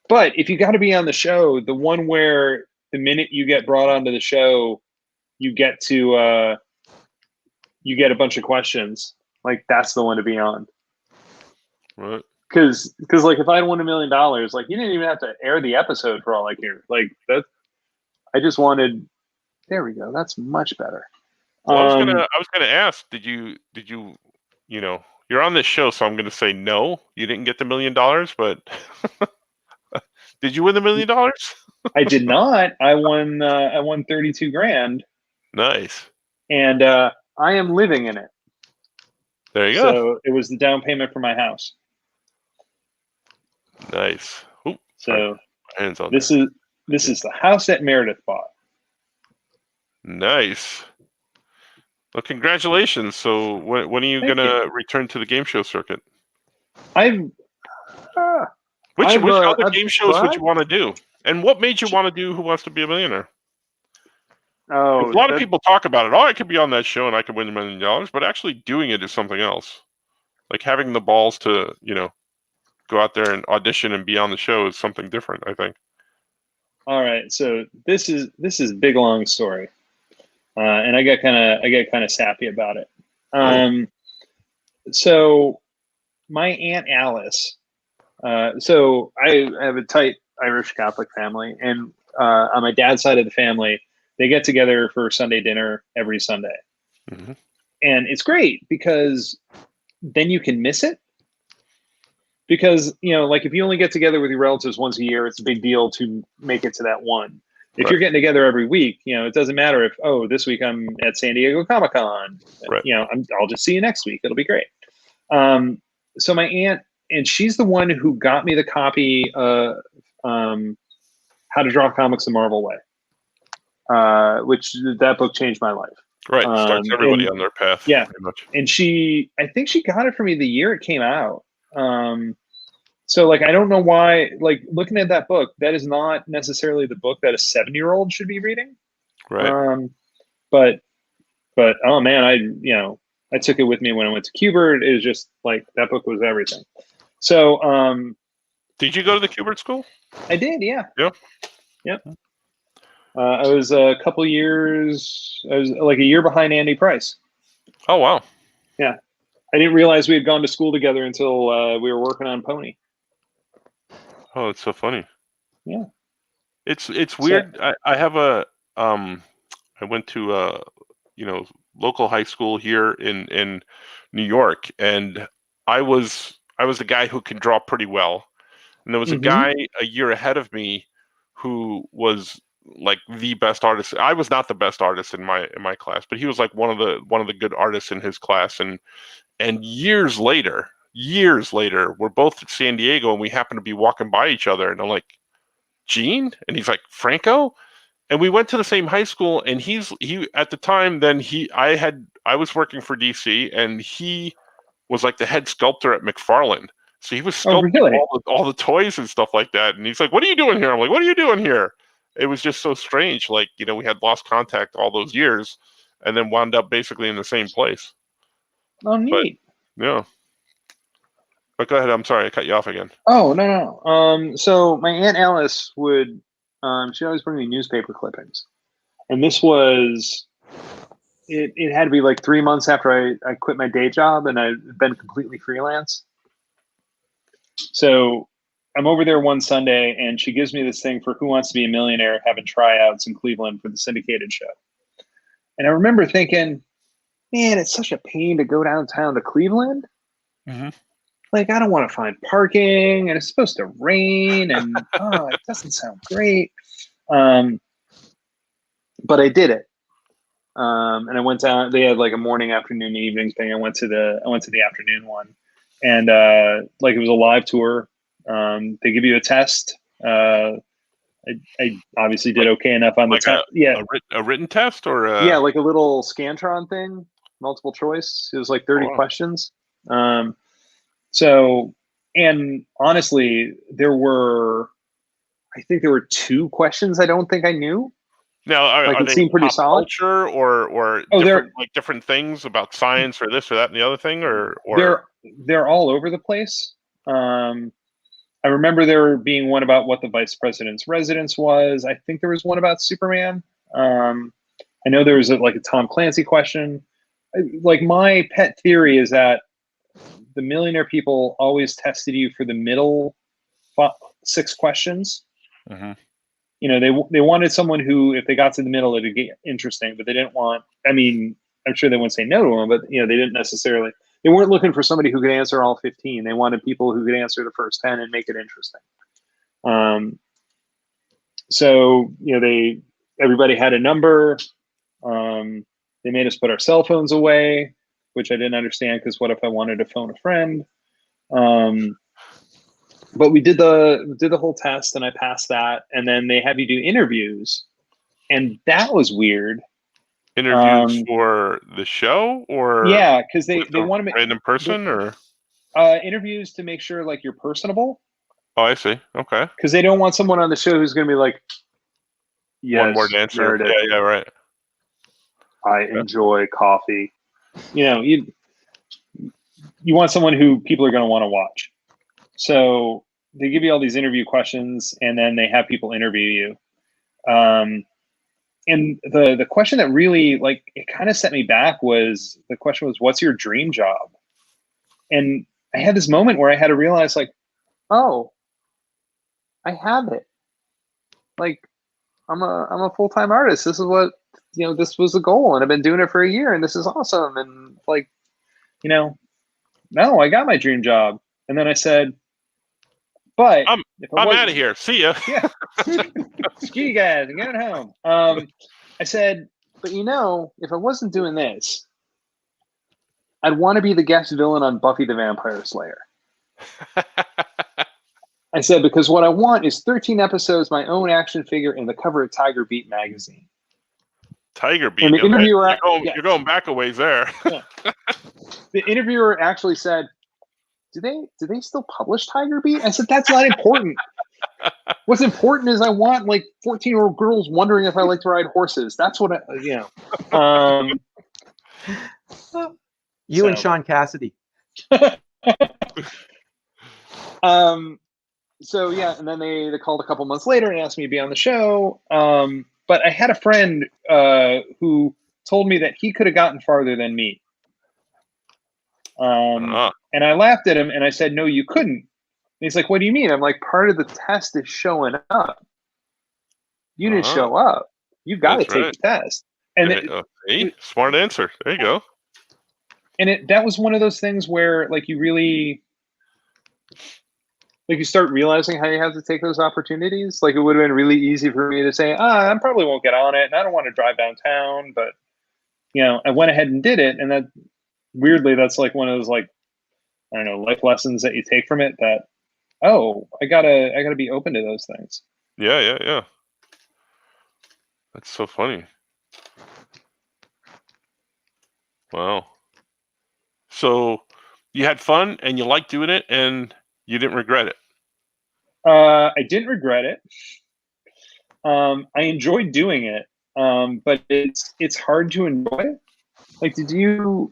But if you got to be on the show, the one where the minute you get brought onto the show, you get to you get a bunch of questions. Like that's the one to be on. Right. Because like if I had won $1 million, like you didn't even have to air the episode for all I care. Like that, I just wanted. There we go. That's much better. Well, I was gonna ask. Did you you know, you're on this show, so I'm gonna say no. You didn't get the $1 million, but did you win the $1 million? I did not. I won 32 grand. Nice. And I am living in it. There you go. So it was the down payment for my house. Nice. Ooh, so hands on this is the house that Meredith bought. Nice. Well, congratulations. So when are you going to return to the game show circuit? Which other I've game shows would tried. you want to do? And what made you want to do Who Wants to Be a Millionaire? Oh, A lot of people talk about it. Oh, I could be on that show and I could win $1 million, but actually doing it is something else. Like having the balls to, go out there and audition and be on the show is something different, I think. All right, so this is a big long story, and I get kind of sappy about it. So my Aunt Alice. So I have a tight Irish Catholic family, and on my dad's side of the family, they get together for Sunday dinner every Sunday, Mm-hmm. and it's great because then you can miss it. Because, like if you only get together with your relatives once a year, it's a big deal to make it to that one. If you're getting together every week, it doesn't matter if, this week I'm at San Diego Comic-Con. Right. I'll just see you next week. It'll be great. So my aunt, and she's the one who got me the copy of How to Draw Comics the Marvel Way, which that book changed my life. Right. Starts everybody on their path. Yeah. Pretty much. And I think she got it for me the year it came out. So like, I don't know why, like looking at that book, that is not necessarily the book that a 7-year-old should be reading. Right. But oh man, I took it with me when I went to Cubert. It was just like, that book was everything. So, did you go to the Cubert school? I did. Yeah. Yep. Yep. I was a couple years, I was like a year behind Andy Price. Oh, wow. Yeah. I didn't realize we had gone to school together until we were working on Pony. Oh, it's so funny. Yeah. It's weird. I have I went to local high school here in New York, and I was the guy who can draw pretty well. And there was a guy a year ahead of me who was like the best artist. I was not the best artist in my class, but he was like one of the good artists in his class. And years later, we're both at San Diego and we happen to be walking by each other. And I'm like, Gene? And he's like, Franco? And we went to the same high school. And he at the time, then I was working for DC and he was like the head sculptor at McFarlane. So he was sculpting all the toys and stuff like that. And he's like, what are you doing here? I'm like, what are you doing here? It was just so strange. Like, we had lost contact all those years and then wound up basically in the same place. Oh, neat. But, yeah. But go ahead. I'm sorry. I cut you off again. Oh, no. So my Aunt Alice would, she always bring me newspaper clippings. And this was, it had to be like 3 months after I quit my day job and I'd been completely freelance. So I'm over there one Sunday and she gives me this thing for Who Wants to Be a Millionaire, having tryouts in Cleveland for the syndicated show. And I remember thinking, man, it's such a pain to go downtown to Cleveland. Mm-hmm. Like, I don't want to find parking and it's supposed to rain and it doesn't sound great. But I did it. And I went down, they had like a morning, afternoon, evenings thing. I went to the afternoon one. And like it was a live tour. They give you a test. I obviously did okay enough on the test. Yeah, a written test or yeah, like a little Scantron thing, multiple choice. It was like 30 questions. So, and honestly, I think there were 2 questions I don't think I knew. Now, are it they seemed pretty solid. Culture or different things about science or this or that and the other thing, or they're all over the place. I remember there being one about what the vice president's residence was. I think there was one about Superman. I know there was a Tom Clancy question. Like my pet theory is that the millionaire people always tested you for the middle 6 questions. Mm-hmm. They wanted someone who, if they got to the middle, it'd get interesting, but they didn't want, I'm sure they wouldn't say no to them, but they didn't necessarily, they weren't looking for somebody who could answer all 15. They wanted people who could answer the first 10 and make it interesting. So, everybody had a number. They made us put our cell phones away, which I didn't understand because what if I wanted to phone a friend? But we did the whole test and I passed that. And then they have you do interviews. And that was weird. Interviews for the show or yeah, because they want to make random person or interviews to make sure like you're personable. Oh, I see. Okay. Because they don't want someone on the show who's going to be like, yes, One more answer. Meredith, Yeah, right. I enjoy coffee. You want someone who people are going to want to watch. So they give you all these interview questions, and then they have people interview you. And the question that really, like, it kind of set me back was, the question was, what's your dream job? And I had this moment where I had to realize, like, oh, I have it. Like, I'm a full-time artist. This is what, this was the goal, and I've been doing it for a year, and this is awesome. And like, no, I got my dream job. And then I said, but I'm out of here. See ya. Yeah. Screw you guys. I'm going home. I said, but if I wasn't doing this, I'd want to be the guest villain on Buffy the Vampire Slayer. I said, because what I want is 13 episodes, my own action figure, and the cover of Tiger Beat magazine. Tiger Beat. And the interviewer, you're going back a ways there. Yeah. The interviewer actually said, do they still publish Tiger Beat? I said, that's not important. What's important is I want like 14-year-old girls wondering if I like to ride horses. That's what You and Sean Cassidy. So yeah, and then they called a couple months later and asked me to be on the show. But I had a friend who told me that he could have gotten farther than me. And I laughed at him and I said, no, you couldn't. And he's like, what do you mean? I'm like, part of the test is showing up. You didn't show up. You've got to take the test. And smart answer. There you go. And that was one of those things where, like, you really, like, you start realizing how you have to take those opportunities. Like, it would have been really easy for me to say, I probably won't get on it, and I don't want to drive downtown. But, I went ahead and did it. And that, weirdly, that's like one of those, like, I don't know, life lessons that you take from it, that, I gotta be open to those things. Yeah. That's so funny. Wow. So you had fun and you liked doing it and you didn't regret it. I didn't regret it. I enjoyed doing it. But it's hard to enjoy it.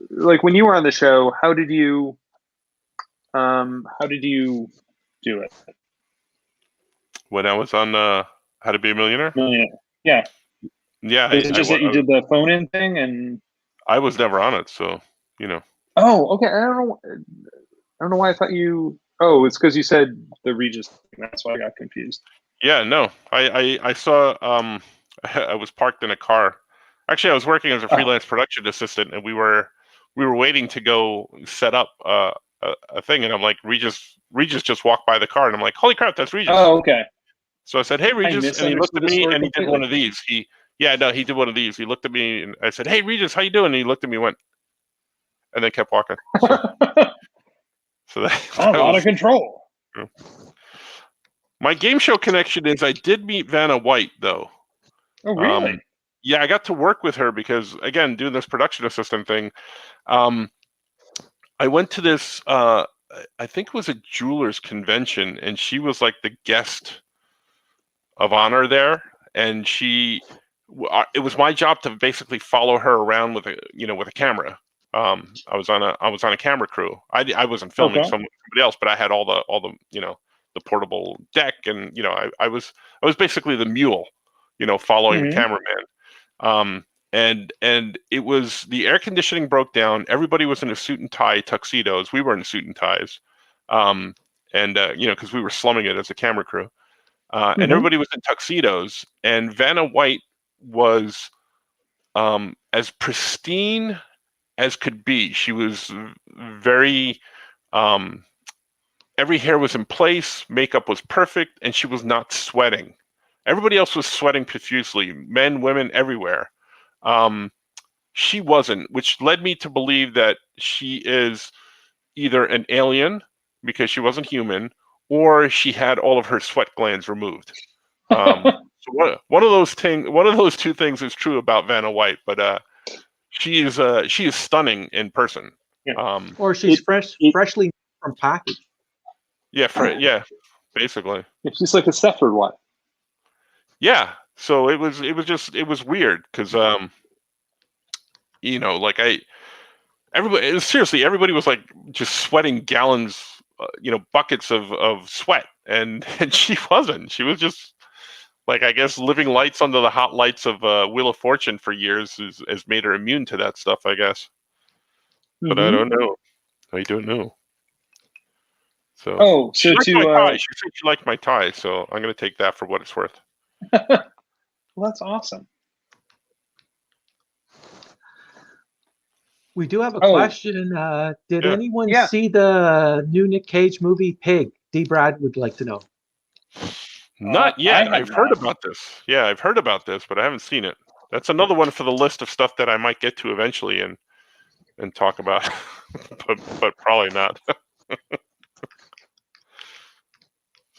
Like, when you were on the show, how did you do it? When I was on How to Be a Millionaire? Yeah. Yeah. Is it just that you did the phone-in thing? And I was never on it, so, Oh, okay. I don't know why I thought you... Oh, it's because you said the Regis thing. That's why I got confused. Yeah, no. I saw... I was parked in a car. Actually, I was working as a freelance production assistant, and we were waiting to go set up a thing, and I'm like, Regis just walked by the car, and I'm like, holy crap, that's Regis. Oh, okay. So I said, hey, Regis, and he looked at me, and he did one of these. He did one of these. He looked at me, and I said, hey, Regis, how you doing? And he looked at me and went, and then kept walking. So that out of control. Yeah. My game show connection is I did meet Vanna White, though. Oh, really? Yeah, I got to work with her because, again, doing this production assistant thing, I went to this, I think it was a jeweler's convention, and she was like the guest of honor there. And it was my job to basically follow her around with a camera. I was on a camera crew. I wasn't filming somebody else, but I had all the the portable deck, and I was basically the mule, following the cameraman. And it was, the air conditioning broke down. Everybody was in a suit and tie tuxedos. We were in suit and ties, because we were slumming it as a camera crew. And everybody was in tuxedos. And Vanna White was as pristine as could be. She was very, every hair was in place, makeup was perfect, and she was not sweating. Everybody else was sweating profusely, men, women, everywhere. She wasn't, which led me to believe that she is either an alien because she wasn't human, or she had all of her sweat glands removed. So one of those two things is true about Vanna White, but she is stunning in person. Yeah. Or she's freshly from package. Yeah, basically. It's just like a Stepford wife. Yeah. So it was weird because like everybody was like just sweating gallons, buckets of sweat, and she wasn't. She was just like, I guess, living lights under the hot lights of Wheel of Fortune for years has made her immune to that stuff, I guess. But I don't know. I don't know. So she liked my tie. She said she liked my tie, so I'm going to take that for what it's worth. Well, that's awesome. We do have a question. Did anyone see the new Nick Cage movie, Pig? D. Brad would like to know. Not yet. I've heard about this. Yeah, I've heard about this, but I haven't seen it. That's another one for the list of stuff that I might get to eventually and talk about, but probably not.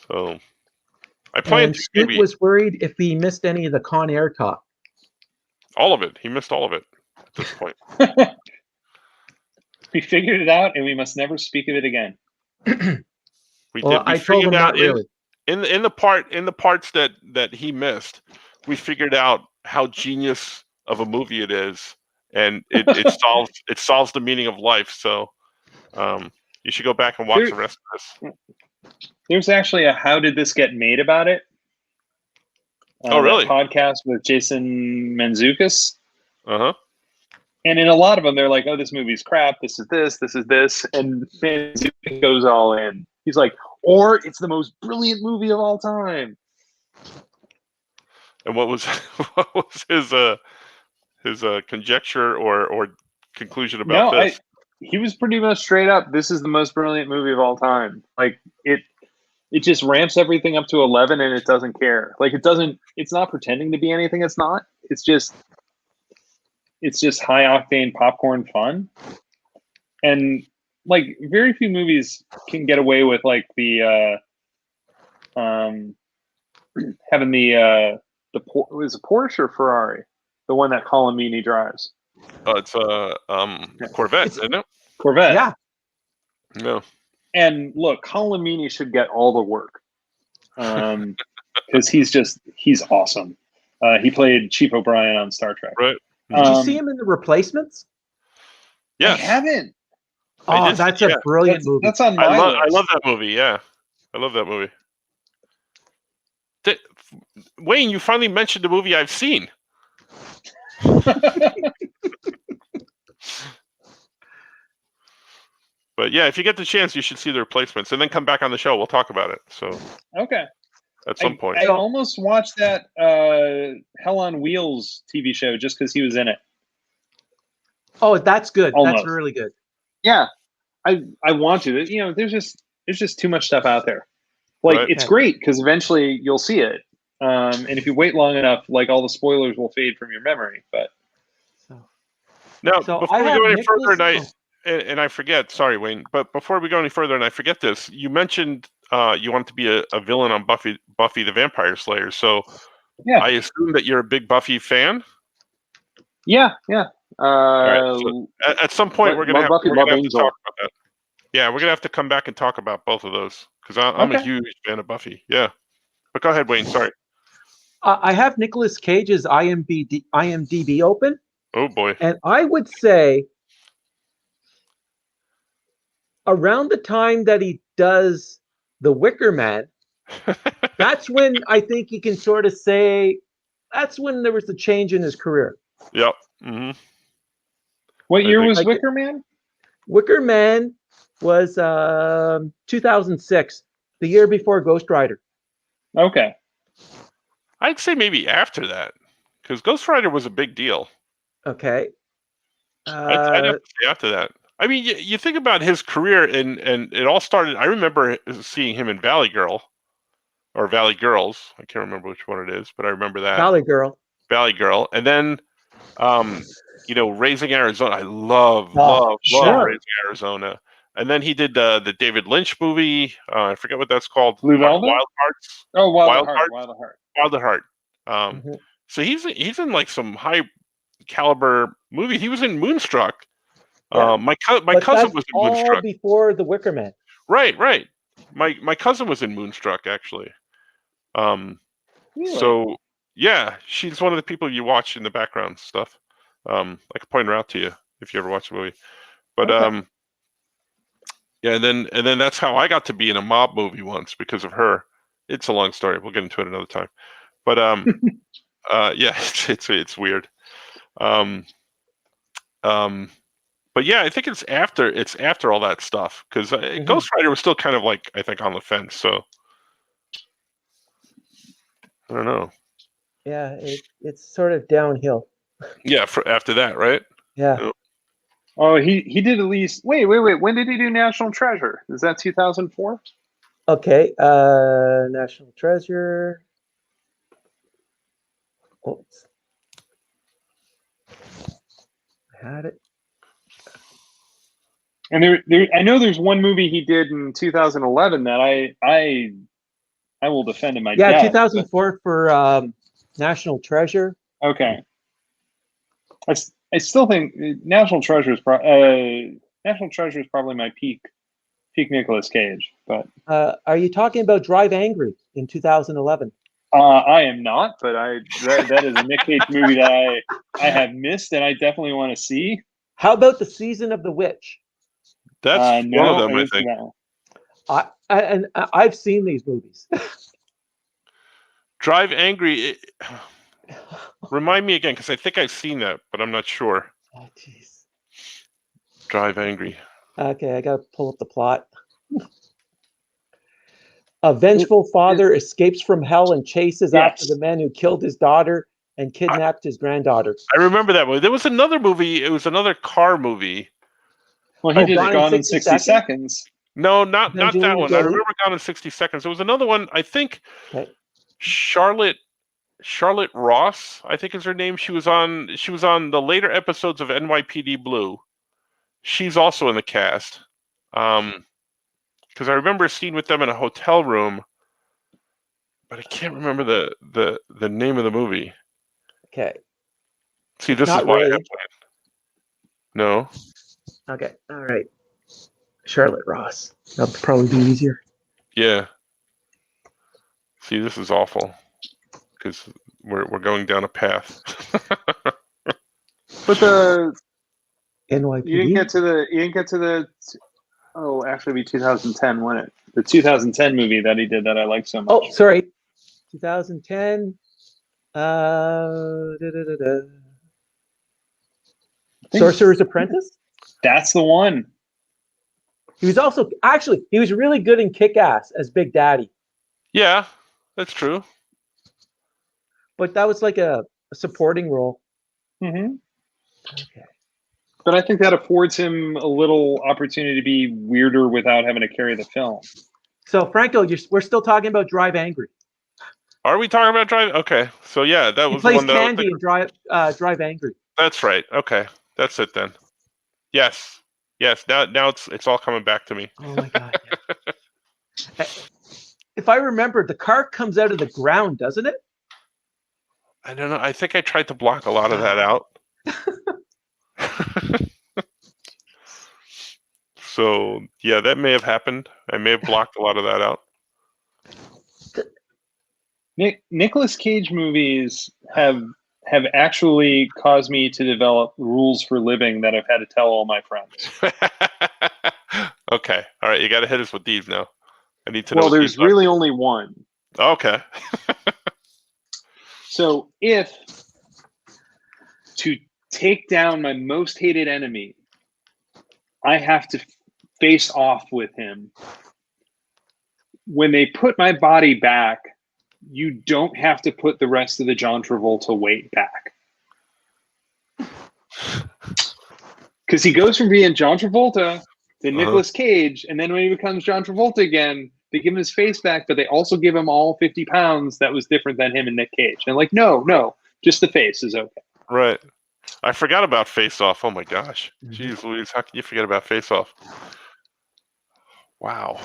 So I plan to. Scoop was worried if he missed any of the Con Air talk. All of it. He missed all of it at this point. We figured it out, and we must never speak of it again. We did. We figured out in the parts that he missed. We figured out how genius of a movie it is, and it solves the meaning of life. So you should go back and watch the rest of this. There's actually a "How Did This Get Made" about it. Oh, really? Podcast with Jason Mantzoukas. Uh-huh. And in a lot of them, they're like, "Oh, this movie's crap. This is this. This is this." And Mantzoukas goes all in. He's like, "Or it's the most brilliant movie of all time." And what was his conjecture or conclusion about this? He was pretty much straight up. This is the most brilliant movie of all time. Like it just ramps everything up to 11, and it doesn't care. Like it's not pretending to be anything it's not. It's just high octane popcorn fun. And like very few movies can get away with like the having the was it Porsche or Ferrari? The one that Colomini drives. It's a Corvette, isn't it? Corvette. Yeah. No. And look, Colomini should get all the work. Because he's awesome. He played Chief O'Brien on Star Trek. Right. Did you see him in The Replacements? Yes. I haven't. Oh, that's a brilliant movie. That's on my list. I love that movie. Yeah, I love that movie. Wayne, you finally mentioned a movie I've seen. But yeah, if you get the chance, you should see The Replacements, and then come back on the show. We'll talk about it. So okay, at some point. I almost watched that Hell on Wheels TV show just because he was in it. Oh, that's good. Almost. That's really good. Yeah, I want to. There's just too much stuff out there. Like it's great because eventually you'll see it, and if you wait long enough, like all the spoilers will fade from your memory. But now, before we go any further, and I forget, sorry, Wayne, but before we go any further, and I forget this, you mentioned you want to be a villain on Buffy the Vampire Slayer. So yeah. I assume that you're a big Buffy fan? Yeah. Right, so at some point, we're going to have to talk about that. Yeah, we're going to have to come back and talk about both of those, because I'm a huge fan of Buffy. Yeah. But go ahead, Wayne, sorry. I have Nicolas Cage's IMDb open. Oh, boy. And I would say around the time that he does The Wicker Man, that's when I think you can sort of say that's when there was a change in his career. Yep. Mm-hmm. What year was Wicker Man? Wicker Man was 2006, the year before Ghost Rider. Okay. I'd say maybe after that, because Ghost Rider was a big deal. Okay. I'd have to say after that. I mean, you think about his career, and it all started. I remember seeing him in Valley Girl, or Valley Girls. I can't remember which one it is, but I remember that. Valley Girl. And then, Raising Arizona. I love Raising Arizona. And then he did the David Lynch movie. I forget what that's called. Blue Velvet? Wild Hearts. Oh, Wild at Heart. So he's in like some high caliber movies. He was in Moonstruck. Yeah. My cousin was in Moonstruck before The Wicker Man. Right. My cousin was in Moonstruck actually. Really? So yeah, she's one of the people you watch in the background stuff. I can point her out to you if you ever watch the movie. But Okay. yeah, and then that's how I got to be in a mob movie once because of her. It's a long story. We'll get into it another time. But yeah, it's weird. Um, but yeah, I think it's after all that stuff because Ghost Rider was still kind of like I think on the fence. So I don't know. Yeah, it's sort of downhill. Yeah, for after that, right? Yeah. Oh, he did at least. Wait. When did he do National Treasure? Is that 2004? Okay. National Treasure. Oops. I had it. And there, I know there's one movie he did in 2011 that I will defend him. Yeah, 2004 for National Treasure. Okay. I still think National Treasure is probably my peak Nicolas Cage. But Are you talking about Drive Angry in 2011? I am not. But that is a Nick Cage movie that I have missed, and I definitely want to see. How about The Season of the Witch? That's one of them, I think. I've seen these movies. Drive Angry. Remind me again, because I think I've seen that, but I'm not sure. Oh, jeez. Drive Angry. Okay, I gotta pull up the plot. A vengeful father escapes from hell and chases after the men who killed his daughter and kidnapped his granddaughter. I remember that movie. There was another movie. It was another car movie. Well, he did Gone in 60 Seconds. No, not that one. I remember Gone in 60 Seconds. There was another one. I think Charlotte Ross, I think is her name. She was on the later episodes of NYPD Blue. She's also in the cast. Because I remember a scene with them in a hotel room, but I can't remember the name of the movie. Okay. See, this is why I have planned. No. Okay. All right. Charlotte Ross. That'll probably be easier. Yeah. See, this is awful because we're going down a path. But the NYPD. You didn't get to the. Oh, actually, it'd be 2010, wasn't it? The 2010 movie that he did that I like so much. Oh, sorry. 2010. Sorcerer's Apprentice? That's the one. He was also he was really good in Kick-Ass as Big Daddy. Yeah, that's true. But that was like a supporting role. Mm-hmm. Okay. But I think that affords him a little opportunity to be weirder without having to carry the film. So, Franco, we're still talking about Drive Angry. Are we talking about Drive? Okay, so yeah, that was the plays one that Candy in Drive Angry. That's right. Okay, that's it then. Yes. Now it's all coming back to me. Oh my god! Yeah. If I remember, the car comes out of the ground, doesn't it? I don't know. I think I tried to block a lot of that out. So yeah, that may have happened. I may have blocked a lot of that out. Nicolas Cage movies have actually caused me to develop rules for living that I've had to tell all my friends. Okay, all right, you got to hit us with these now. I need to know. Well, there's really only one. Okay. So if to take down my most hated enemy, I have to face off with him. When they put my body back, you don't have to put the rest of the John Travolta weight back. Because he goes from being John Travolta to Nicolas Cage, and then when he becomes John Travolta again, they give him his face back, but they also give him all 50 pounds that was different than him and Nick Cage. And like, no, just the face is okay. Right. I forgot about Face Off. Oh my gosh. Jeez Louise, how can you forget about Face Off? Wow.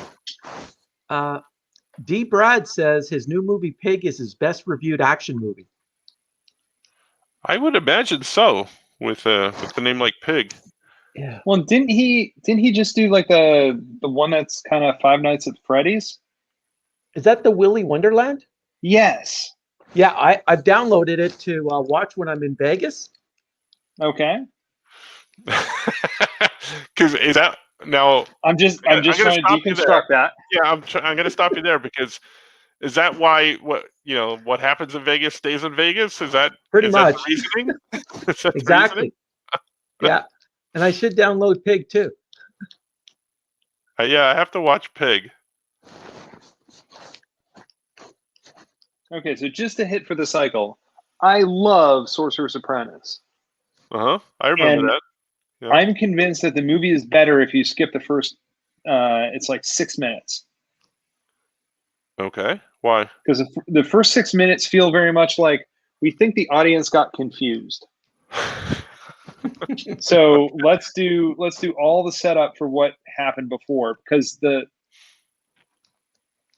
D. Brad says his new movie Pig is his best reviewed action movie. I would imagine so, with a name like Pig. Yeah. Well, didn't he just do like the one that's kind of Five Nights at Freddy's? Is that the Willy Wonderland? Yes. Yeah, I've downloaded it to watch when I'm in Vegas. Okay. Because is that now? I'm just I'm gonna trying to stop you there. deconstruct that. Yeah, I'm going to stop you there because is that why what happens in Vegas stays in Vegas? Pretty is much. that the reasoning? Is that the Exactly. Yeah. And I should download Pig too. Yeah, I have to watch Pig. Okay, so just a hit for the cycle. I love Sorcerer's Apprentice. I remember And that. Yeah. I'm convinced that the movie is better if you skip the first. It's like 6 minutes. Okay. Why? Because the first 6 minutes feel very much like we think the audience got confused. So let's do all the setup for what happened before, because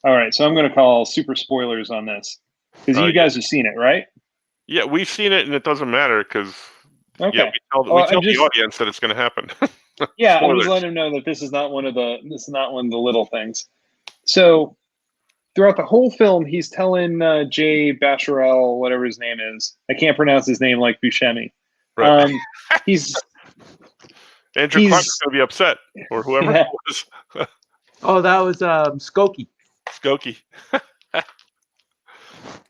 all right, so I'm going to call super spoilers on this because you guys have seen it, right? Yeah, we've seen it, and it doesn't matter because Okay. we tell the audience that it's going to happen. Yeah, I'm Spoilers. just letting them know that this is not one of the little things. So throughout the whole film, he's telling Jay Bachelet, whatever his name is. I can't pronounce his name like Buscemi. Right. He's Andrew Clark's going to be upset, or whoever it was. Oh, that was Skokie. Skokie.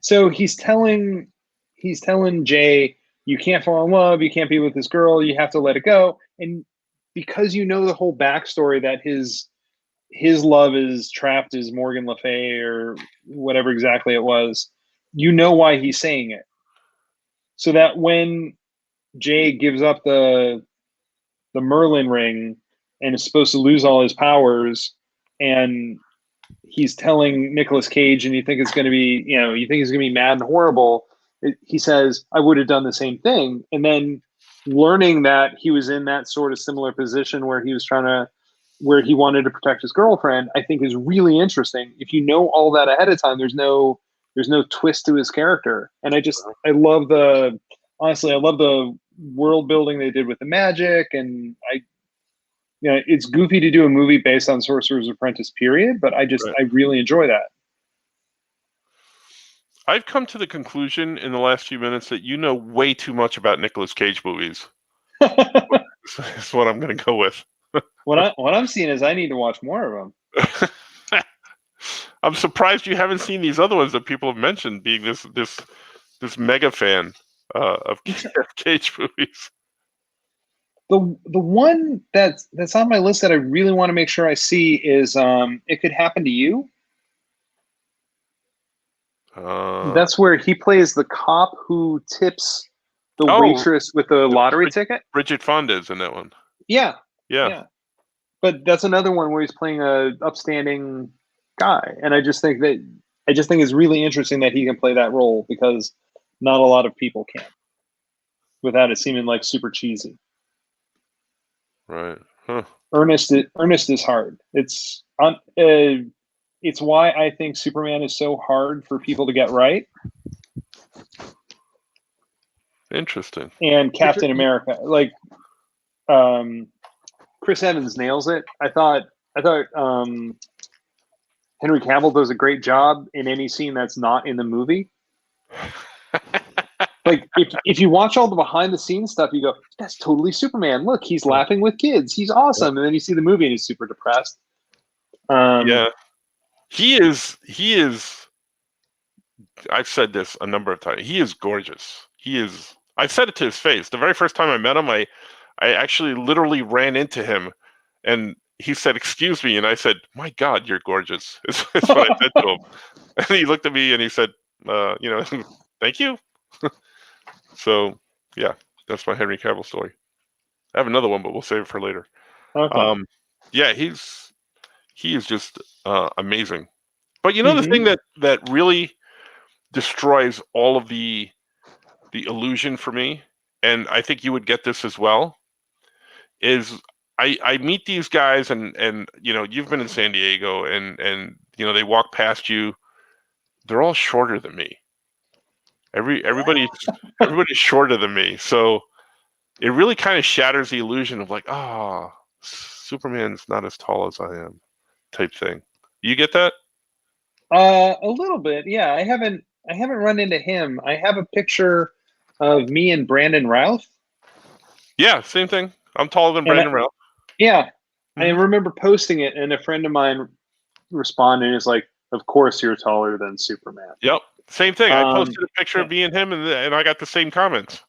So he's telling Jay, you can't fall in love, you can't be with this girl, you have to let it go. And because you know the whole backstory that his love is trapped as Morgan Le Fay or whatever exactly it was, you know why he's saying it. So that when Jay gives up the Merlin ring and is supposed to lose all his powers, and he's telling Nicolas Cage, and you think it's going to be, you think he's going to be mad and horrible. He says, I would have done the same thing. And then learning that he was in that sort of similar position where he was where he wanted to protect his girlfriend, I think is really interesting. If you know all that ahead of time, there's no twist to his character. And I love the world building they did with the magic. And it's goofy to do a movie based on Sorcerer's Apprentice, period, but I really enjoy that. I've come to the conclusion in the last few minutes that you know way too much about Nicolas Cage movies. That's what I'm going to go with. What I'm seeing is I need to watch more of them. I'm surprised you haven't seen these other ones that people have mentioned, being this mega fan of Cage movies. The one that's on my list that I really want to make sure I see is It Could Happen to You. That's where he plays the cop who tips the waitress with the lottery ticket. Bridget Fonda's in that one. Yeah. But that's another one where he's playing a upstanding guy, and I just think it's really interesting that he can play that role, because not a lot of people can, without it seeming like super cheesy. Right. Huh. Ernest is hard. It's why I think Superman is so hard for people to get right. Interesting. And Captain America, like Chris Evans nails it. I thought Henry Cavill does a great job in any scene that's not in the movie. Like if you watch all the behind the scenes stuff, you go, that's totally Superman. Look, he's laughing with kids. He's awesome. And then you see the movie and he's super depressed. Yeah. He is I've said this a number of times. He is gorgeous. I've said it to his face. The very first time I met him, I actually literally ran into him, and he said, "Excuse me," and I said, "My God, you're gorgeous." Is what I said to him. And he looked at me and he said, "Thank you." So yeah, that's my Henry Cavill story. I have another one, but we'll save it for later. Okay. Yeah, he is just amazing. But the thing that really destroys all of the illusion for me, and I think you would get this as well, is I meet these guys, and you've been in San Diego, and they walk past you. They're all shorter than me. Everybody's shorter than me. So it really kind of shatters the illusion of like, Superman's not as tall as I am, type thing. You get that? A little bit, yeah. I haven't run into him. I have a picture of me and Brandon Routh. Yeah, same thing. I'm taller than Brandon Routh. Yeah, I Mhm. remember posting it, and a friend of mine responded and is like, "Of course you're taller than Superman." Yep, same thing. I Um, posted a picture of me and him, and I got the same comments.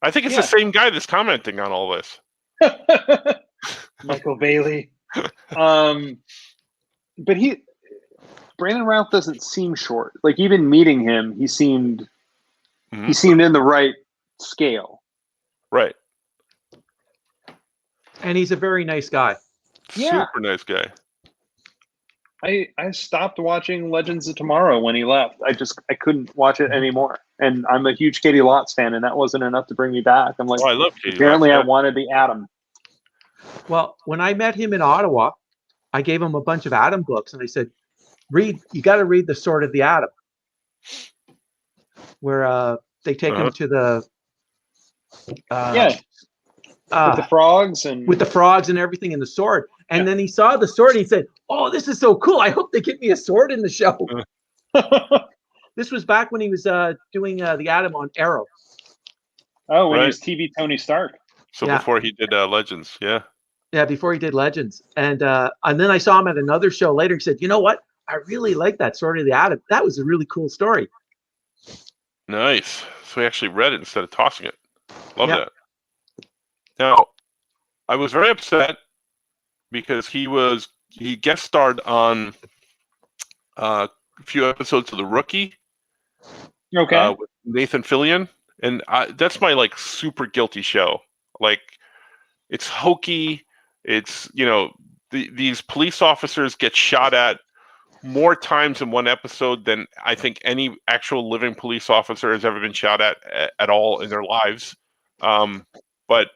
I think it's the Yeah. same guy that's commenting on all this. Michael Bailey. But Brandon Routh doesn't seem short. Like even meeting him, he seemed in the right scale. Right. And he's a very nice guy. Yeah. Super nice guy. I stopped watching Legends of Tomorrow when he left. I couldn't watch it anymore. And I'm a huge Katie Lotz fan, and that wasn't enough to bring me back. I'm like, I love Katie apparently Lotz, I yeah. wanted the Atom. Well, when I met him in Ottawa, I gave him a bunch of Atom books, and I said, you got to read The Sword of the Atom, where they take him to the with the frogs and everything in the sword. And then he saw the sword and he said, "Oh, this is so cool. I hope they give me a sword in the show." This was back when he was doing the Atom on Arrow. Oh, when he was TV Tony Stark. So before he did Legends, yeah. Yeah, before he did Legends. And then I saw him at another show later. He said, "You know what? I really like that Sword of the Atom. That was a really cool story." Nice. So he actually read it instead of tossing it. Love that. Now, I was very upset because he guest starred on a few episodes of The Rookie. Okay. With Nathan Fillion, and that's my like super guilty show. Like, it's hokey. It's these police officers get shot at more times in one episode than I think any actual living police officer has ever been shot at all in their lives. But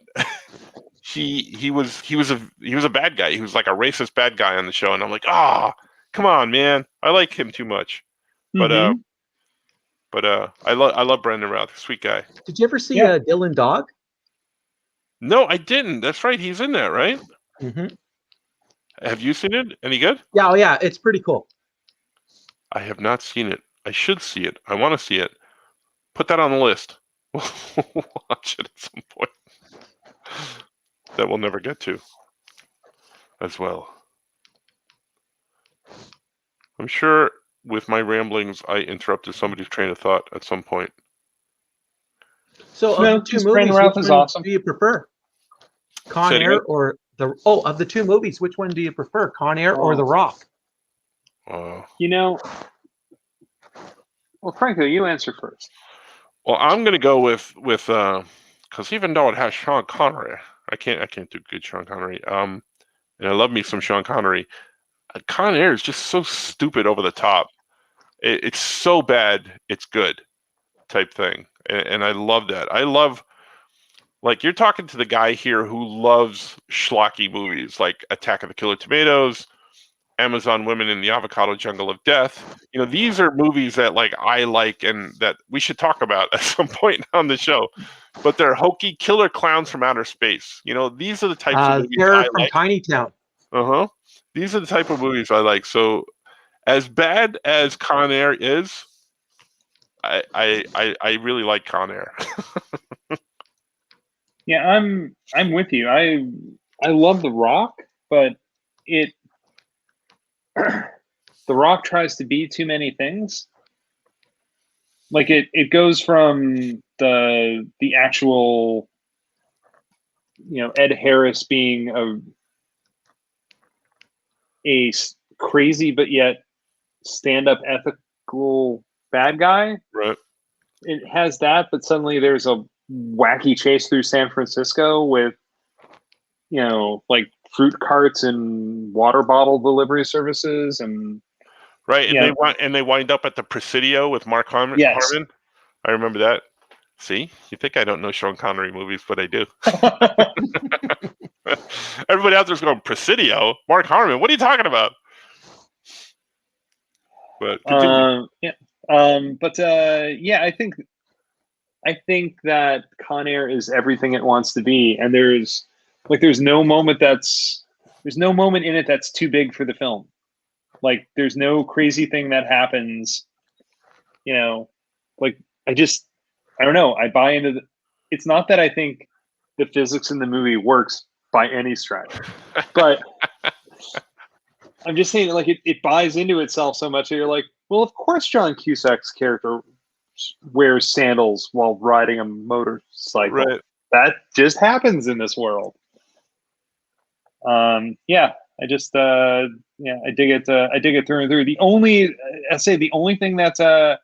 he was a bad guy. He was like a racist bad guy on the show, and I'm like, come on, man, I like him too much. But I love Brandon Routh, sweet guy. Did you ever see Dylan Dog? No, I didn't. That's right, he's in that, right? Mm-hmm. Have you seen it? Any good? Yeah, yeah, it's pretty cool. I have not seen it. I should see it. I want to see it. Put that on the list. We'll watch it at some point. That we'll never get to as well. I'm sure with my ramblings, I interrupted somebody's train of thought at some point. So of the two movies, which one do you prefer? Con Air or of the two movies, which one do you prefer? Con Air or The Rock? Well, Franco, you answer first. Well, I'm gonna go with because even though it has Sean Connery, I can't do good Sean Connery. And I love me some Sean Connery. Con Air is just so stupid over the top. It's so bad, it's good type thing. And I love that. I love, like, you're talking to the guy here who loves schlocky movies like Attack of the Killer Tomatoes, Amazon Women in the Avocado Jungle of Death. These are movies that like I like and that we should talk about at some point on the show. But they're hokey killer clowns from outer space. These are the types of movies they're I from like. Tiny Town. These are the type of movies I like. So, as bad as Con Air is, I really like Con Air. Yeah, I'm with you. I love The Rock, but The Rock tries to be too many things. Like it goes from the actual, Ed Harris being a crazy but yet stand-up ethical bad guy. Right. It has that, but suddenly there's a wacky chase through San Francisco with, like fruit carts and water bottle delivery services and. Right, and they wind up at the Presidio with Mark Harmon. Yes. I remember that. See, you think I don't know Sean Connery movies, but I do. Everybody out there's going, Presidio? Mark Harmon? What are you talking about? But continue. I I think that Con Air is everything it wants to be, and there's no moment in it that's too big for the film. Like there's no crazy thing that happens, you know. Like I don't know. I buy into it's not that I think the physics in the movie works by any stretch, but I'm just saying, like, it buys into itself so much that you're like, well, of course John Cusack's character wears sandals while riding a motorcycle. Right. That just happens in this world. Yeah, I just I dig it. I dig it through and through. The only thing that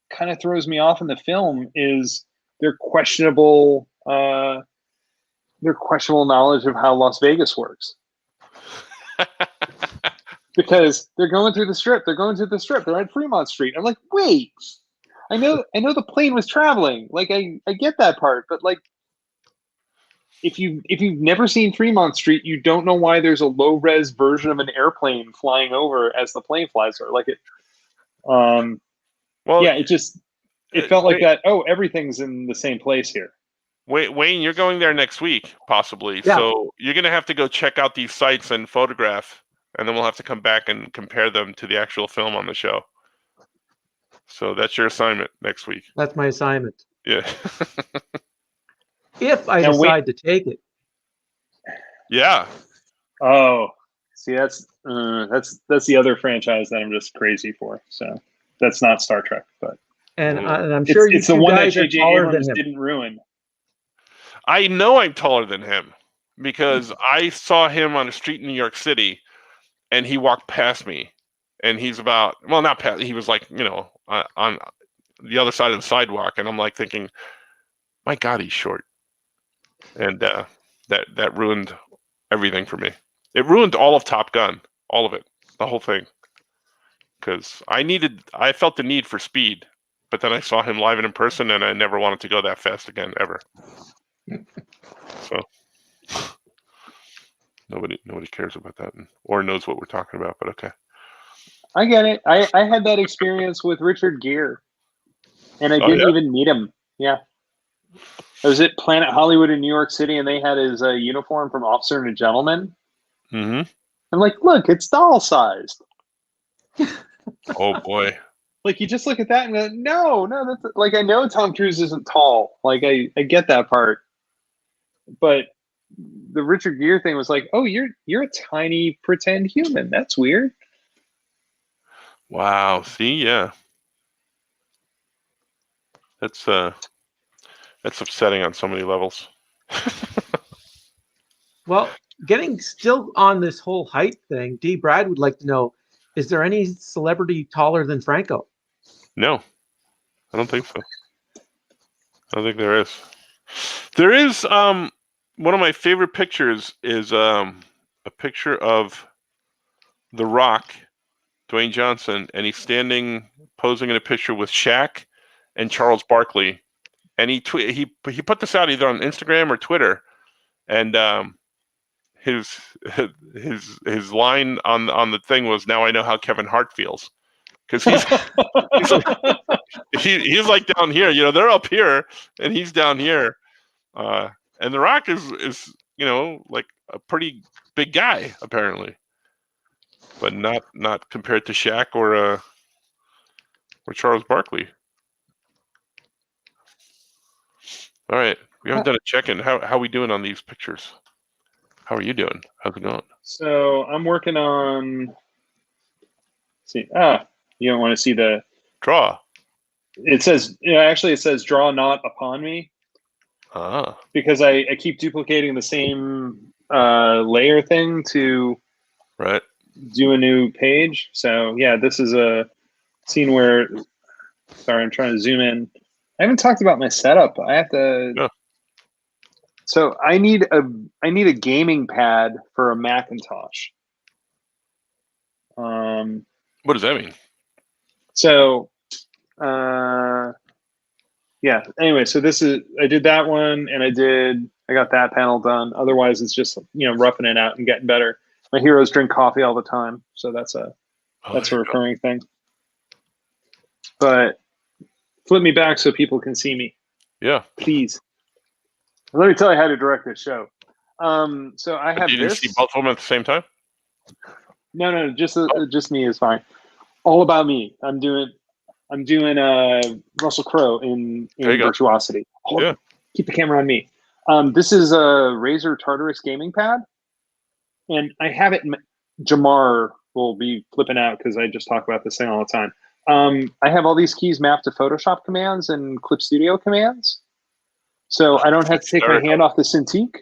kind of throws me off in the film is their questionable knowledge of how Las Vegas works. Because they're going through the strip. They're at Fremont Street. I'm like, wait, I know the plane was traveling. Like I get that part, but like if you've never seen Fremont Street, you don't know why there's a low res version of an airplane flying over as the plane flies over. Like it Well, yeah, it felt like that, oh, everything's in the same place here. Wayne, you're going there next week, possibly. Yeah. So you're gonna have to go check out these sites and photograph, and then we'll have to come back and compare them to the actual film on the show. So that's your assignment next week. That's my assignment. Yeah. If I Now, decide to take it. Yeah. Oh, see, that's the other franchise that I'm just crazy for. So that's not Star Trek, but And I'm sure it's the you one that guys are J.J. taller than Abrams him. didn't ruin. I know I'm taller than him because I saw him on a street in New York City, and he walked past me, and he's about, well, not past, he was like, on the other side of the sidewalk, and I'm like thinking, my God, he's short. And that ruined everything for me. It ruined all of Top Gun, all of it, the whole thing. Because I felt the need for speed, but then I saw him live and in person, and I never wanted to go that fast again, ever. So nobody cares about that or knows what we're talking about, but okay. I get it. I had that experience with Richard Gere, and I didn't even meet him. Yeah. I was at Planet Hollywood in New York City, and they had his uniform from Officer and a Gentleman. Mm-hmm. I'm like, look, it's doll-sized. Oh, boy. Like, you just look at that and go, no, that's like, I know Tom Cruise isn't tall. Like, I get that part. But the Richard Gere thing was like, oh, you're a tiny pretend human. That's weird. Wow. See, yeah. That's upsetting on so many levels. Well, getting still on this whole height thing, D. Brad would like to know, is there any celebrity taller than Franco? No, I don't think so. I don't think there is. There is, one of my favorite pictures is a picture of The Rock, Dwayne Johnson, and he's standing posing in a picture with Shaq and Charles Barkley. And he put this out either on Instagram or Twitter, and his line on the thing was, "Now I know how Kevin Hart feels," because he's like down here. They're up here, and he's down here. And The Rock is like a pretty big guy apparently, but not compared to Shaq or Charles Barkley. All right, we haven't done a check-in. How are we doing on these pictures? How are you doing? How's it going? So I'm working on. See, you don't want to see the Draw. It says, actually, it says "draw not upon me." Because I keep duplicating the same layer thing to do a new page. So yeah, this is a scene where. Sorry, I'm trying to zoom in. I haven't talked about my setup. I have to. Yeah. So I need a gaming pad for a Macintosh. What does that mean? So, yeah. Anyway, so I did that one, and I got that panel done. Otherwise, it's just roughing it out and getting better. My heroes drink coffee all the time, so that's a recurring thing. But flip me back so people can see me. Yeah. Please. Let me tell you how to direct this show. So I have Did you this. see both of them at the same time? No, just me is fine. All about me. I'm doing Russell Crowe in There you go. Virtuosity. Yeah. Keep the camera on me. This is a Razer Tartarus gaming pad, and I have it. Jamar will be flipping out because I just talk about this thing all the time. I have all these keys mapped to Photoshop commands and Clip Studio commands, so I don't have to take my hand off the Cintiq,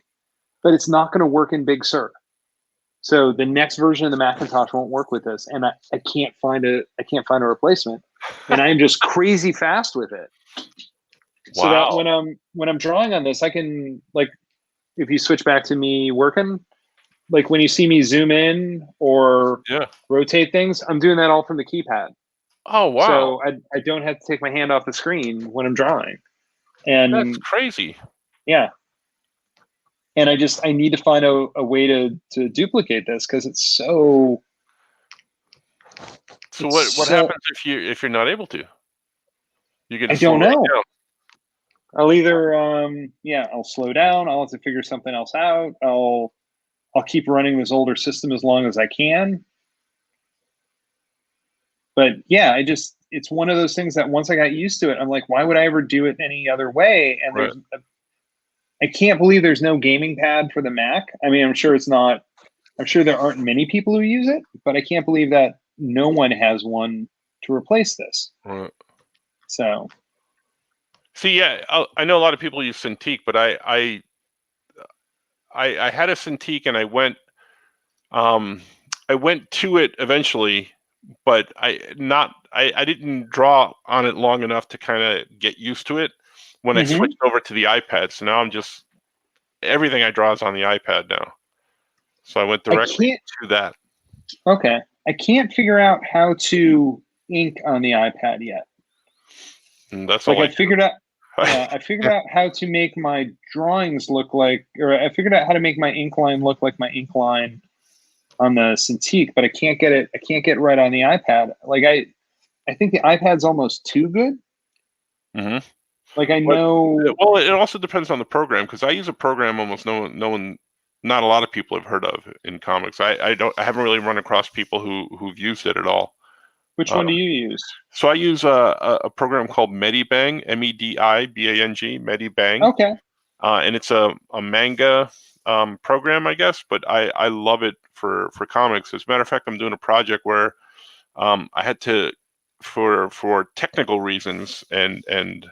but it's not going to work in Big Sur. So the next version of the Macintosh won't work with this, and I can't find a replacement, and I'm just crazy fast with it. So that when I'm drawing on this, I can, like, if you switch back to me working, like when you see me zoom in or rotate things, I'm doing that all from the keypad. Oh wow! So I don't have to take my hand off the screen when I'm drawing, and that's crazy. Yeah. And I need to find a way to duplicate this because it's so. So what happens if you're not able to? You get. I don't know. I'll either I'll slow down. I'll have to figure something else out. I'll keep running this older system as long as I can. But yeah, it's one of those things that once I got used to it, I'm like, why would I ever do it any other way? And I can't believe there's no gaming pad for the Mac. I mean, I'm sure there aren't many people who use it, but I can't believe that no one has one to replace this. Right. So. See, yeah, I know a lot of people use Cintiq, but I had a Cintiq and I went to it eventually, but I didn't draw on it long enough to kind of get used to it when I switched over to the iPad. So now everything I draw is on the iPad now. So I went directly to that. Okay. I can't figure out how to ink on the iPad yet. And that's like I figured out. Yeah, I figured out how to make my drawings look like, or I figured out how to make my ink line look like my ink line on the Cintiq, but I can't get it. I can't get right on the iPad. Like I think the iPad's almost too good. Mm-hmm. Like I know. Well, it also depends on the program because I use a program almost not a lot of people have heard of in comics. I haven't really run across people who've used it at all. Which one do you use? So I use a program called Medibang, Medibang, Medibang. Okay. And it's a manga program, I guess, but I love it for comics. As a matter of fact, I'm doing a project where I had to, for technical reasons and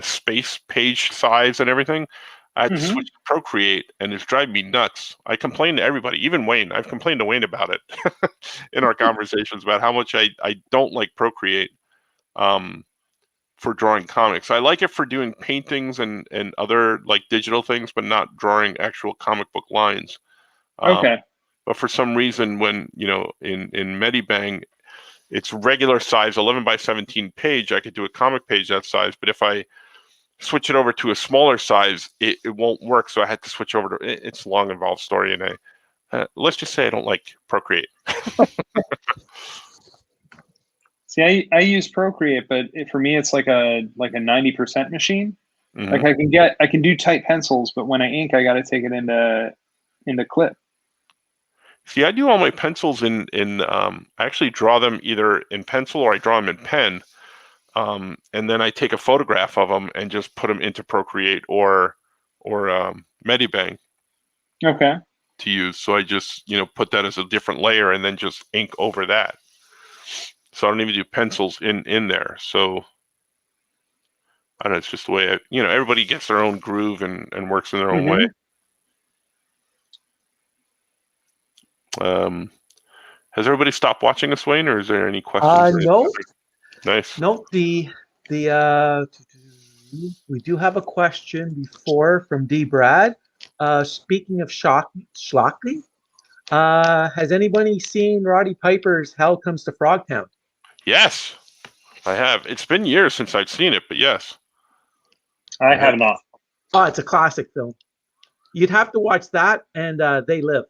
space, page size, and everything, I had to switch to Procreate, and it's driving me nuts. I complain to everybody, even Wayne. I've complained to Wayne about it in our conversations about how much I don't like Procreate for drawing comics. I like it for doing paintings and other like digital things, but not drawing actual comic book lines. Okay. But for some reason, when in Medibang, it's regular size 11 by 17 page. I could do a comic page that size, but if I switch it over to a smaller size, it won't work. So I had to switch over to. It's a long, involved story, and let's just say I don't like Procreate. See, I use Procreate, but for me, it's like a 90% machine. Mm-hmm. Like I can do tight pencils, but when I ink, I got to take it into Clip. See, I do all my pencils in I actually draw them either in pencil or I draw them in pen, and then I take a photograph of them and just put them into Procreate or Medibang. Okay. To use, so I just put that as a different layer and then just ink over that. So I don't even do pencils in there. So I don't know. It's just the way everybody gets their own groove and works in their own way. Has everybody stopped watching us, Wayne, or is there any questions? No. Nice. No, we do have a question before from D. Brad. Speaking of Schlockley, has anybody seen Roddy Piper's Hell Comes to Frogtown? Yes, I have. It's been years since I've seen it, but yes. I have not. Oh, it's a classic film. You'd have to watch that and They Live.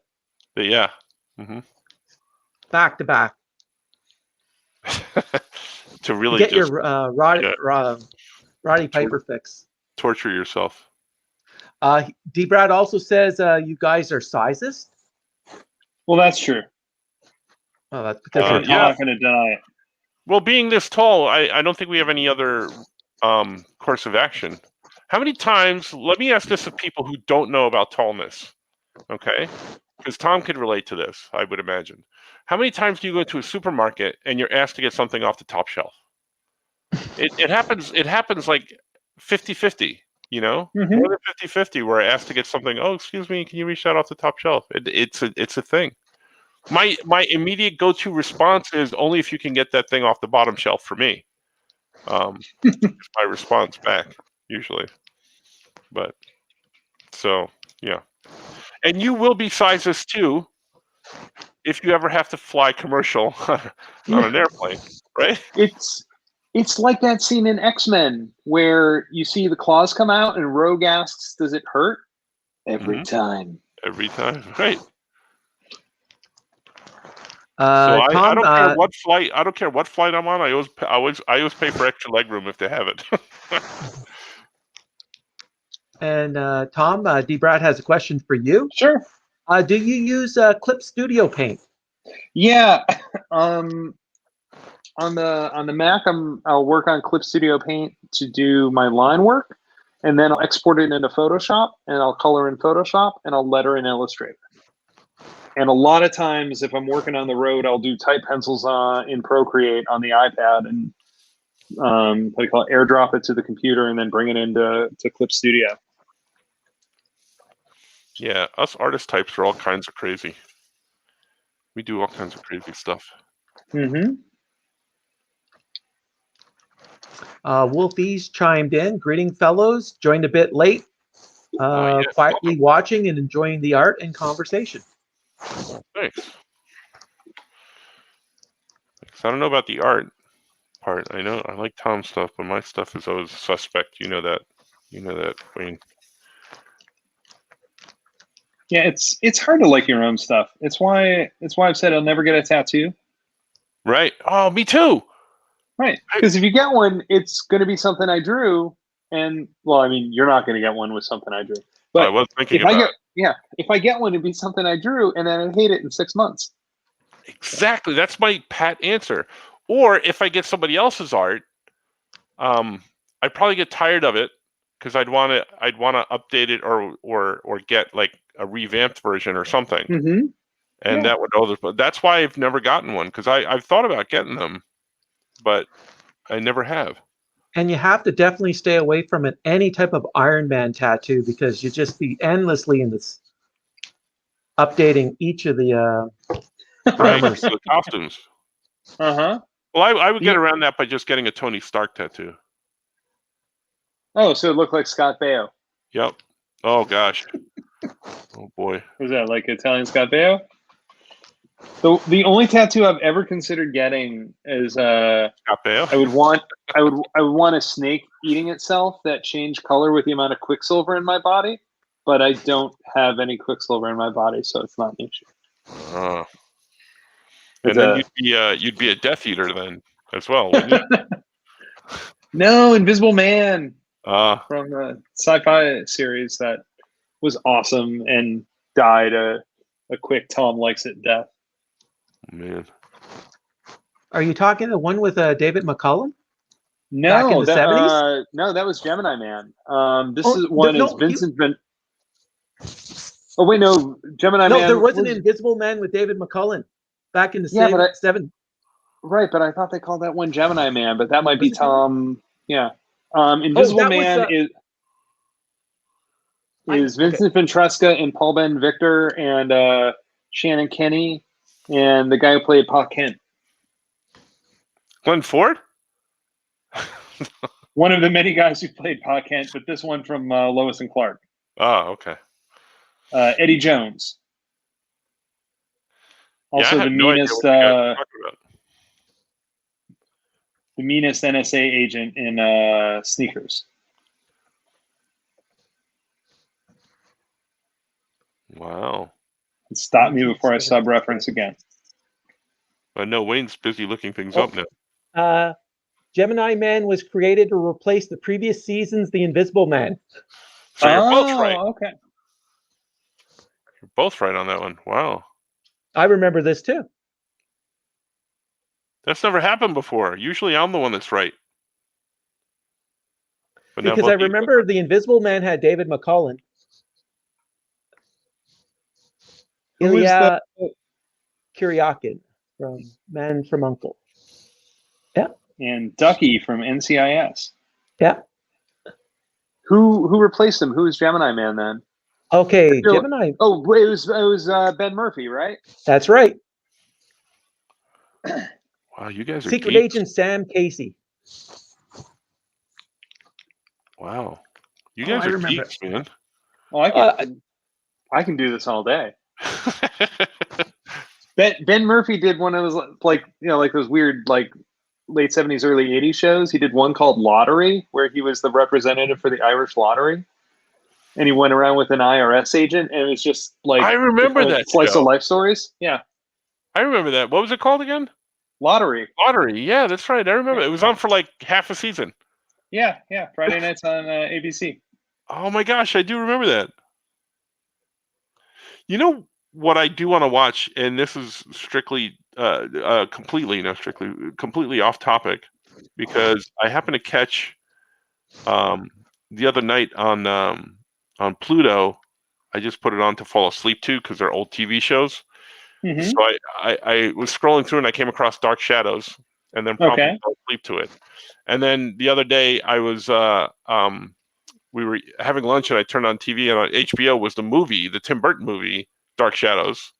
But yeah. Mm-hmm. Back to back. To really get your Roddy Piper fix. torture yourself. D. Brad also says you guys are sizist. Well, that's true. Oh, that's because I'm you're yeah. tall. not going to deny it. Well, being this tall, I don't think we have any other course of action. How many times? Let me ask this of people who don't know about tallness. Okay, because Tom could relate to this, I would imagine. How many times do you go to a supermarket and you're asked to get something off the top shelf? It happens. It happens like 50-50. You know, Mhm. more than 50-50. Where I asked to get something. Oh, excuse me, can you reach that off the top shelf? It's a thing. My immediate go-to response is only if you can get that thing off the bottom shelf for me. Is my response back usually. But so yeah, and you will be sizes too if you ever have to fly commercial on an airplane, right? It's like that scene in X-Men where you see the claws come out and Rogue asks, "Does it hurt?" Every time. Every time, right? So I Tom, don't care what flight. I don't care what flight I'm on. I always pay for extra legroom if they have it. and Tom, D. Brad has a question for you. Sure. Do you use Clip Studio Paint? Yeah. On the Mac, I'll work on Clip Studio Paint to do my line work, and then I'll export it into Photoshop, and I'll color in Photoshop, and I'll letter in Illustrator. And a lot of times, if I'm working on the road, I'll do type pencils in Procreate on the iPad, and what do you call it? AirDrop it to the computer, and then bring it into Clip Studio. Yeah, us artist types are all kinds of crazy. We do all kinds of crazy stuff. Mm-hmm. Wolfie's chimed in. Greeting, fellows. Joined a bit late. Yes, Quietly watching and enjoying the art and conversation. thanks. I don't know about the art part. I know I like Tom's stuff, but my stuff is always suspect. You know that. You know that, Wayne. Yeah, it's hard to like your own stuff. It's why I've said I'll never get a tattoo. Right. Oh, me too. Right. Because if you get one, it's going to be something I drew. And, well, I mean, you're not going to get one with something I drew. But I was thinking if about I get, it. yeah, if I get one, it'd be something I drew, and then I'd hate it in 6 months. Exactly. That's my pat answer. Or if I get somebody else's art, I'd probably get tired of it because I'd want to update it or get like a revamped version or something. Mm-hmm. And that would but that's why I've never gotten one, because I've thought about getting them, but I never have. And you have to definitely stay away from any type of Iron Man tattoo because you just be endlessly in this updating each of the armors. The costumes. Uh-huh. Well, I would get around that by just getting a Tony Stark tattoo. Oh, so it looked like Scott Baio. Yep. Oh gosh. Oh boy. Was that like Italian Scott Baio? The only tattoo I've ever considered getting is Scott Baio? I would want a snake eating itself that changed color with the amount of Quicksilver in my body, but I don't have any Quicksilver in my body, so it's not an issue. And then you'd be a Death Eater then as well, wouldn't you? No, Invisible Man from the sci-fi series that was awesome and died a quick Tom likes it death. Man. Are you talking the one with David McCullum? No, back in the 70s? No, that was Gemini Man. This Oh, is one no, is Vincent Van. Oh wait, no, Gemini No, Man. there was an Invisible Man with David McCullum back in the 70s. Right, but I thought they called that one Gemini Man, but that might be Tom. Yeah, Invisible Man is Vincent Ventresca and Paul Ben Victor and Shannon Kenny and the guy who played Pa Kent. Glenn Ford? One of the many guys who played Pa Kent, but this one from Lois and Clark. Oh, okay. Eddie Jones. Also the meanest the meanest NSA agent in Sneakers. Wow. Stop me before I sub-reference again. I know Wayne's busy looking things up now. Gemini Man was created to replace the previous season's The Invisible Man. So you're both right. Okay. You're both right on that one. Wow. I remember this too. That's never happened before. Usually I'm the one that's right. But now Because I both you- remember The Invisible Man had David McCullen. Who was Ilya Kuryakin from Man from U.N.C.L.E. And Ducky from NCIS. Yeah. Who replaced him? Who was Gemini Man then? Okay, Bill- Gemini. Oh, it was Ben Murphy, right? That's right. Wow, you guys are Secret geeks. Agent Sam Casey. Wow. You Oh, guys I are remember. geeks, man. Well, I can do this all day. Ben Murphy did one of those like those weird like late 70s, early 80s shows. He did one called Lottery, where he was the representative for the Irish Lottery. And he went around with an IRS agent, and it was just like I remember that slice show. of life stories. Yeah. I remember that. What was it called again? Lottery. Lottery. Yeah, that's right. I remember. It was on for like half a season. Yeah. Friday nights on ABC. Oh my gosh, I do remember that. You know what I do want to watch, and this is strictly, completely off topic, because I happened to catch the other night on Pluto. I just put it on to fall asleep to because they're old TV shows. Mm-hmm. So I was scrolling through and I came across Dark Shadows, and then promptly fell asleep to it. And then the other day I was we were having lunch and I turned on TV, and on HBO was the movie, the Tim Burton movie, Dark Shadows.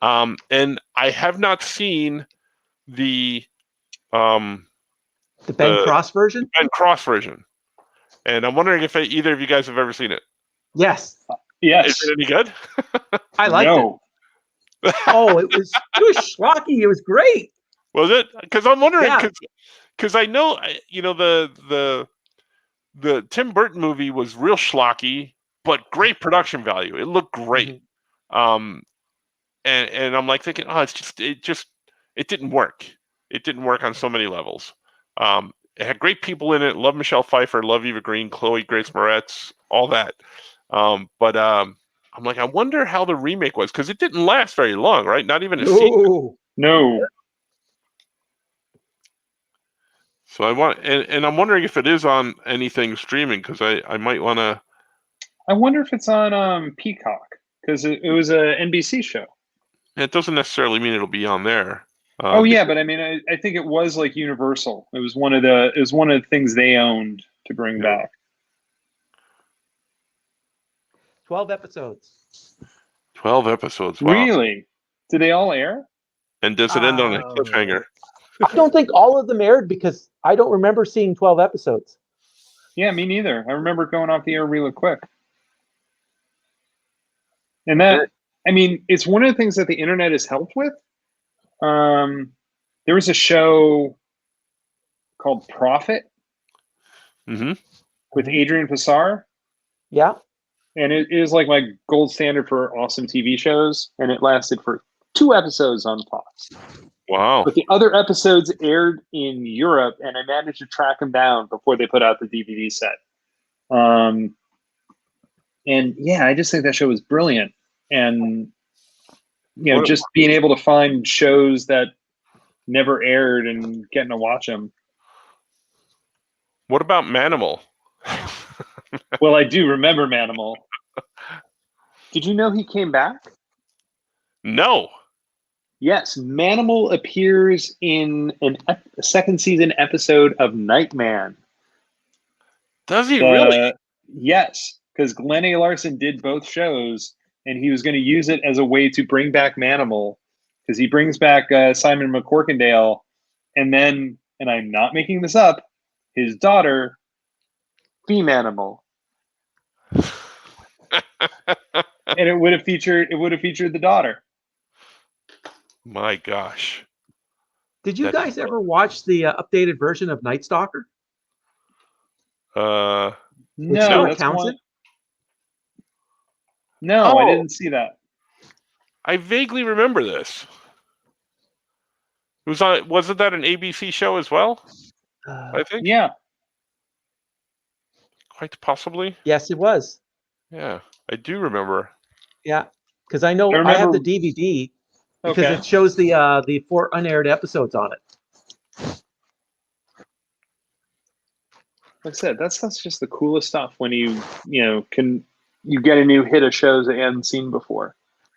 And I have not seen the Ben Cross version? Ben Cross version. And I'm wondering if either of you guys have ever seen it. Yes. Yes. Is it any good? I liked it. Oh, it was schlocky. It was great. Was it? Because I'm wondering, Yeah. because I know, the Tim Burton movie was real schlocky, but great production value. It looked great. And I'm like thinking, it didn't work. It didn't work on so many levels. It had great people in it. Love Michelle Pfeiffer, love Eva Green, Chloe Grace Moretz, all that. But I'm like, I wonder how the remake was, because it didn't last very long, right? Not even a season. No. So I want, and I'm wondering if it is on anything streaming, because I might want to. I wonder if it's on Peacock, because it was a NBC show. It doesn't necessarily mean it'll be on there. Oh yeah, but I mean, I think it was like Universal. It was one of the things they owned to bring back. 12 episodes. 12 episodes. Wow. Really? Did they all air? And does it end on a cliffhanger? I don't think all of them aired because I don't remember seeing 12 episodes. Yeah, me neither. I remember going off the air really quick. And that, I mean, it's one of the things that the internet has helped with. There was a show called Profit with Adrian Passar. Yeah. And it is like my gold standard for awesome TV shows. And it lasted for 2 episodes on Fox. Wow. But the other episodes aired in Europe, and I managed to track them down before they put out the DVD set. And yeah, I just think that show was brilliant. And, you know, just being able to find shows that never aired and getting to watch them. What about Manimal? Well, I do remember Manimal. Did you know he came back? No. Yes, Manimal appears in a second season episode of Nightman. Does he really? Yes, because Glenn A. Larson did both shows, and he was going to use it as a way to bring back Manimal, because he brings back Simon McCorkindale, and then, and I'm not making this up, his daughter, Femanimal. And it would have featured the daughter. My gosh. Did you guys ever watch the updated version of Night Stalker? No, that's one. No, I didn't see that. I vaguely remember this. It was on. Wasn't that an ABC show as well? I think. Yeah. Quite possibly. Yes, it was. Yeah, I do remember. Yeah, because I know I I have remember- the DVD because Okay. it shows the 4 unaired episodes on it. Like I said, that's just the coolest stuff when you get a new hit of shows that you hadn't seen before.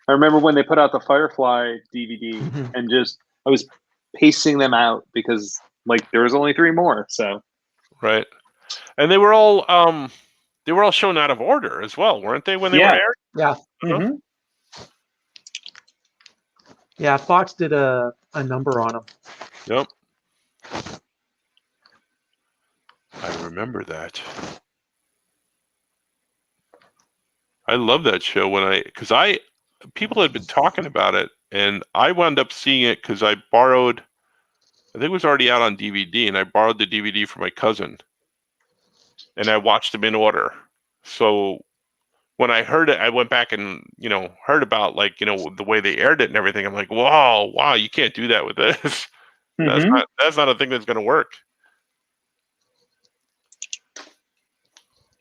I remember when they put out the Firefly DVD and I was pacing them out because like there was only 3 more. So Right, and they were all shown out of order as well, weren't they, when they were Yeah. aired? Yeah, Mhm. yeah. Fox did a number on them. Yep. I remember that. I love that show because people had been talking about it, and I wound up seeing it because I think it was already out on DVD, and I borrowed the DVD from my cousin, and I watched them in order. So when I heard it, I went back and heard about the way they aired it and everything. I'm like, wow, you can't do that with this. Mhm. That's not a thing that's going to work.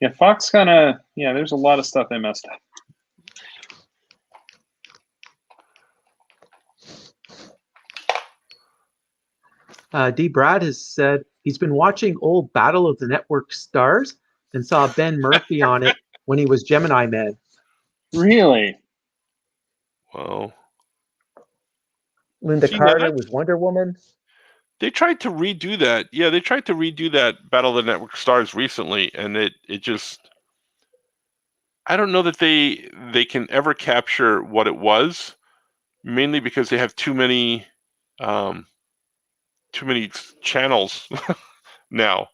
Yeah, Fox there's a lot of stuff they messed up. D. Brad has said he's been watching old Battle of the Network stars and saw Ben Murphy on it when he was Gemini Man. Really? Well, Linda See, now Carter that's- was Wonder Woman. they tried to redo that. Yeah, they tried to redo that Battle of the Network Stars recently, and it just, I don't know that they can ever capture what it was, mainly because they have too many channels now.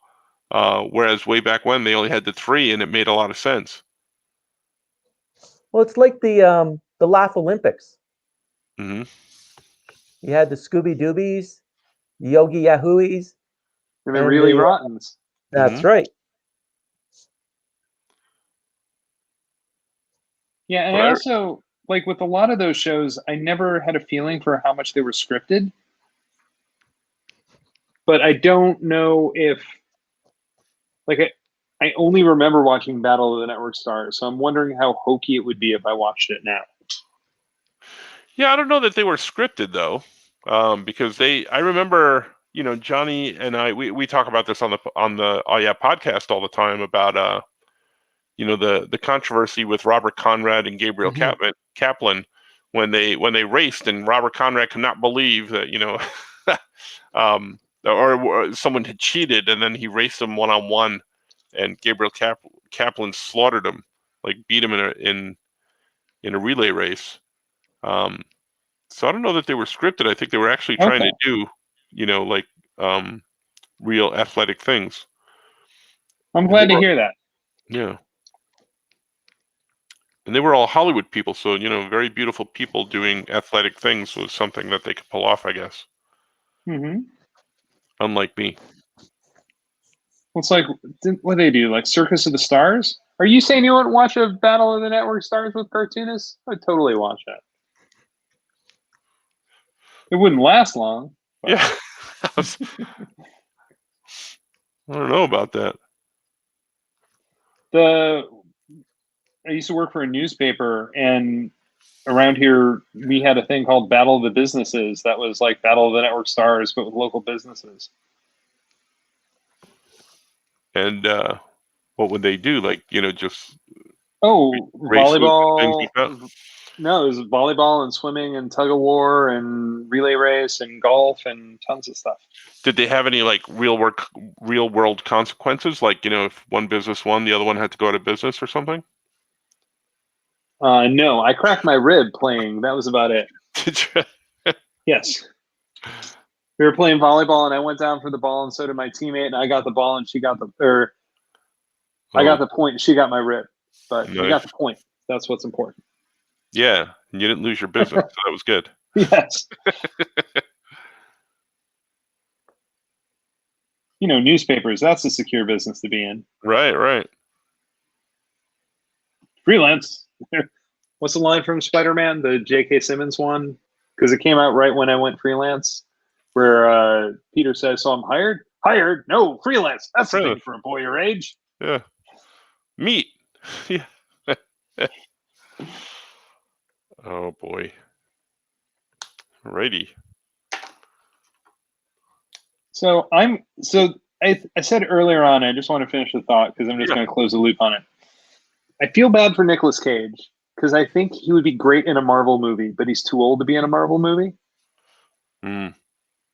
Whereas way back when they only had the 3, and it made a lot of sense. Well, it's like the Laugh Olympics. Hmm. You had the Scooby Doobies, Yogi Yahooies. And the really rottens. That's right. Yeah, and I also like with a lot of those shows, I never had a feeling for how much they were scripted. But I don't know if I only remember watching Battle of the Network Stars, so I'm wondering how hokey it would be if I watched it now. Yeah, I don't know that they were scripted though, because I remember, Johnny and we talk about this on the Oh Yeah podcast all the time about the controversy with Robert Conrad and Gabriel Kaplan when they raced, and Robert Conrad could not believe that or someone had cheated, and then he raced them 1-on-1, and Gabriel Kaplan slaughtered him, like beat him in a relay race. So I don't know that they were scripted. I think they were actually trying to do, real athletic things. I'm glad to hear that. Yeah. And they were all Hollywood people, so, very beautiful people doing athletic things was something that they could pull off, I guess. Mm-hmm. Unlike me. It's like, what do they do? Like Circus of the Stars? Are you saying you wouldn't watch a Battle of the Network Stars with cartoonists? I'd totally watch that. It wouldn't last long. But. Yeah. I don't know about that. I used to work for a newspaper, and around here we had a thing called Battle of the Businesses that was like Battle of the Network Stars, but with local businesses. And what would they do? Like, just volleyball. Like No, it was volleyball and swimming and tug of war and relay race and golf and tons of stuff. Did they have any like real world consequences? Like, if one business won, the other one had to go out of business or something? No, I cracked my rib playing. That was about it. Did you? Yes. We were playing volleyball, and I went down for the ball, and so did my teammate, and I got the ball, and she got I got the point, and she got my rib. But we got the point. That's what's important. Yeah, and you didn't lose your business, so that was good. Yes. Newspapers, that's a secure business to be in. Right. Freelance. What's the line from Spider-Man, the J.K. Simmons one? Because it came out right when I went freelance, where Peter says, "So I'm hired? Hired? No, freelance. That's the thing Freelance. for a boy your age. Yeah. Meat. Yeah. Oh boy. Righty. So I said earlier on, I just want to finish the thought because I'm just going to close the loop on it. I feel bad for Nicolas Cage because I think he would be great in a Marvel movie, but he's too old to be in a Marvel movie. Mm.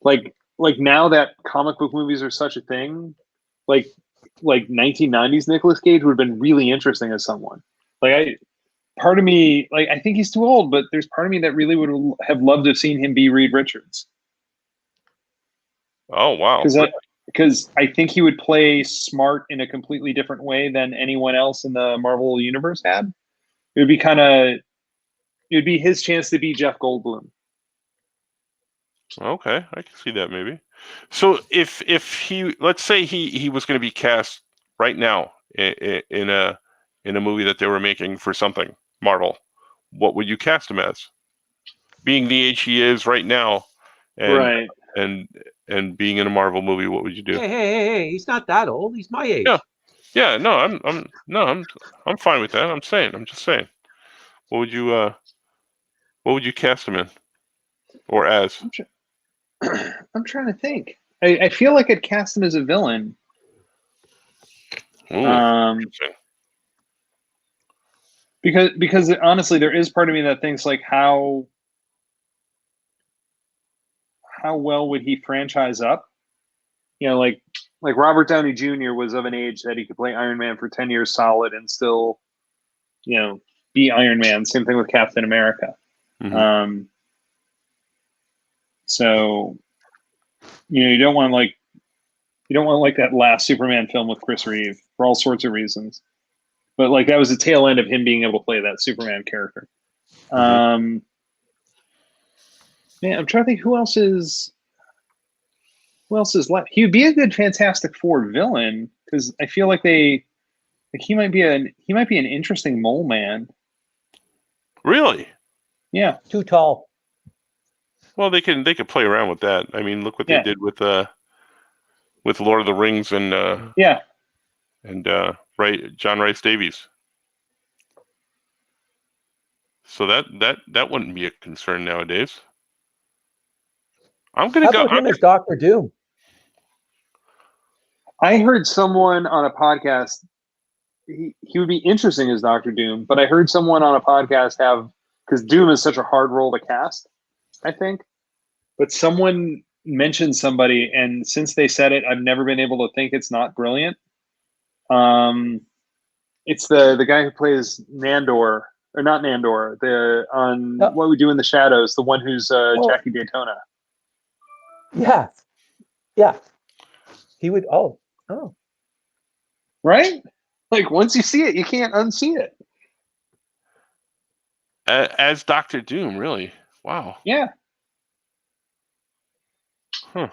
Like now that comic book movies are such a thing, like 1990s Nicolas Cage would have been really interesting as someone. Part of me, I think he's too old, but there's part of me that really would have loved to have seen him be Reed Richards. Oh wow. Because I think he would play smart in a completely different way than anyone else in the Marvel universe had. It would be his chance to be Jeff Goldblum. Okay, I can see that maybe. So if he, let's say he was going to be cast right now in a movie that they were making for something Marvel, what would you cast him as? Being the age he is right now, and Right. and being in a Marvel movie, what would you do? Hey! He's not that old. He's my age. Yeah. No, I'm fine with that. I'm just saying. What would you cast him in, or as? I'm trying to think. I feel like I'd cast him as a villain. Ooh, Because honestly, there is part of me that thinks how well would he franchise up? Like Robert Downey Jr. was of an age that he could play Iron Man for 10 years solid and still, be Iron Man. Same thing with Captain America. Mm-hmm. So, you don't want that last Superman film with Chris Reeve for all sorts of reasons. But that was the tail end of him being able to play that Superman character. Mm-hmm. Man, I'm trying to think who else is left. He would be a good Fantastic Four villain because I feel like he might be an interesting mole man. Really? Yeah. Too tall. Well, they could play around with that. I mean, look what they did with Lord of the Rings and John Rice Davies. So that wouldn't be a concern nowadays. I'm gonna How go. about him as Dr. Doom? I heard someone on a podcast. He would be interesting as Dr. Doom, but I heard someone on a podcast because Doom is such a hard role to cast, I think. But someone mentioned somebody, and since they said it, I've never been able to think it's not brilliant. It's the guy who plays Nandor, or not Nandor, What We Do in the Shadows, the one who's Jackie Daytona. Yeah. He would. Oh. Right? Once you see it, you can't unsee it. As Dr. Doom, really? Wow. Yeah. Huh.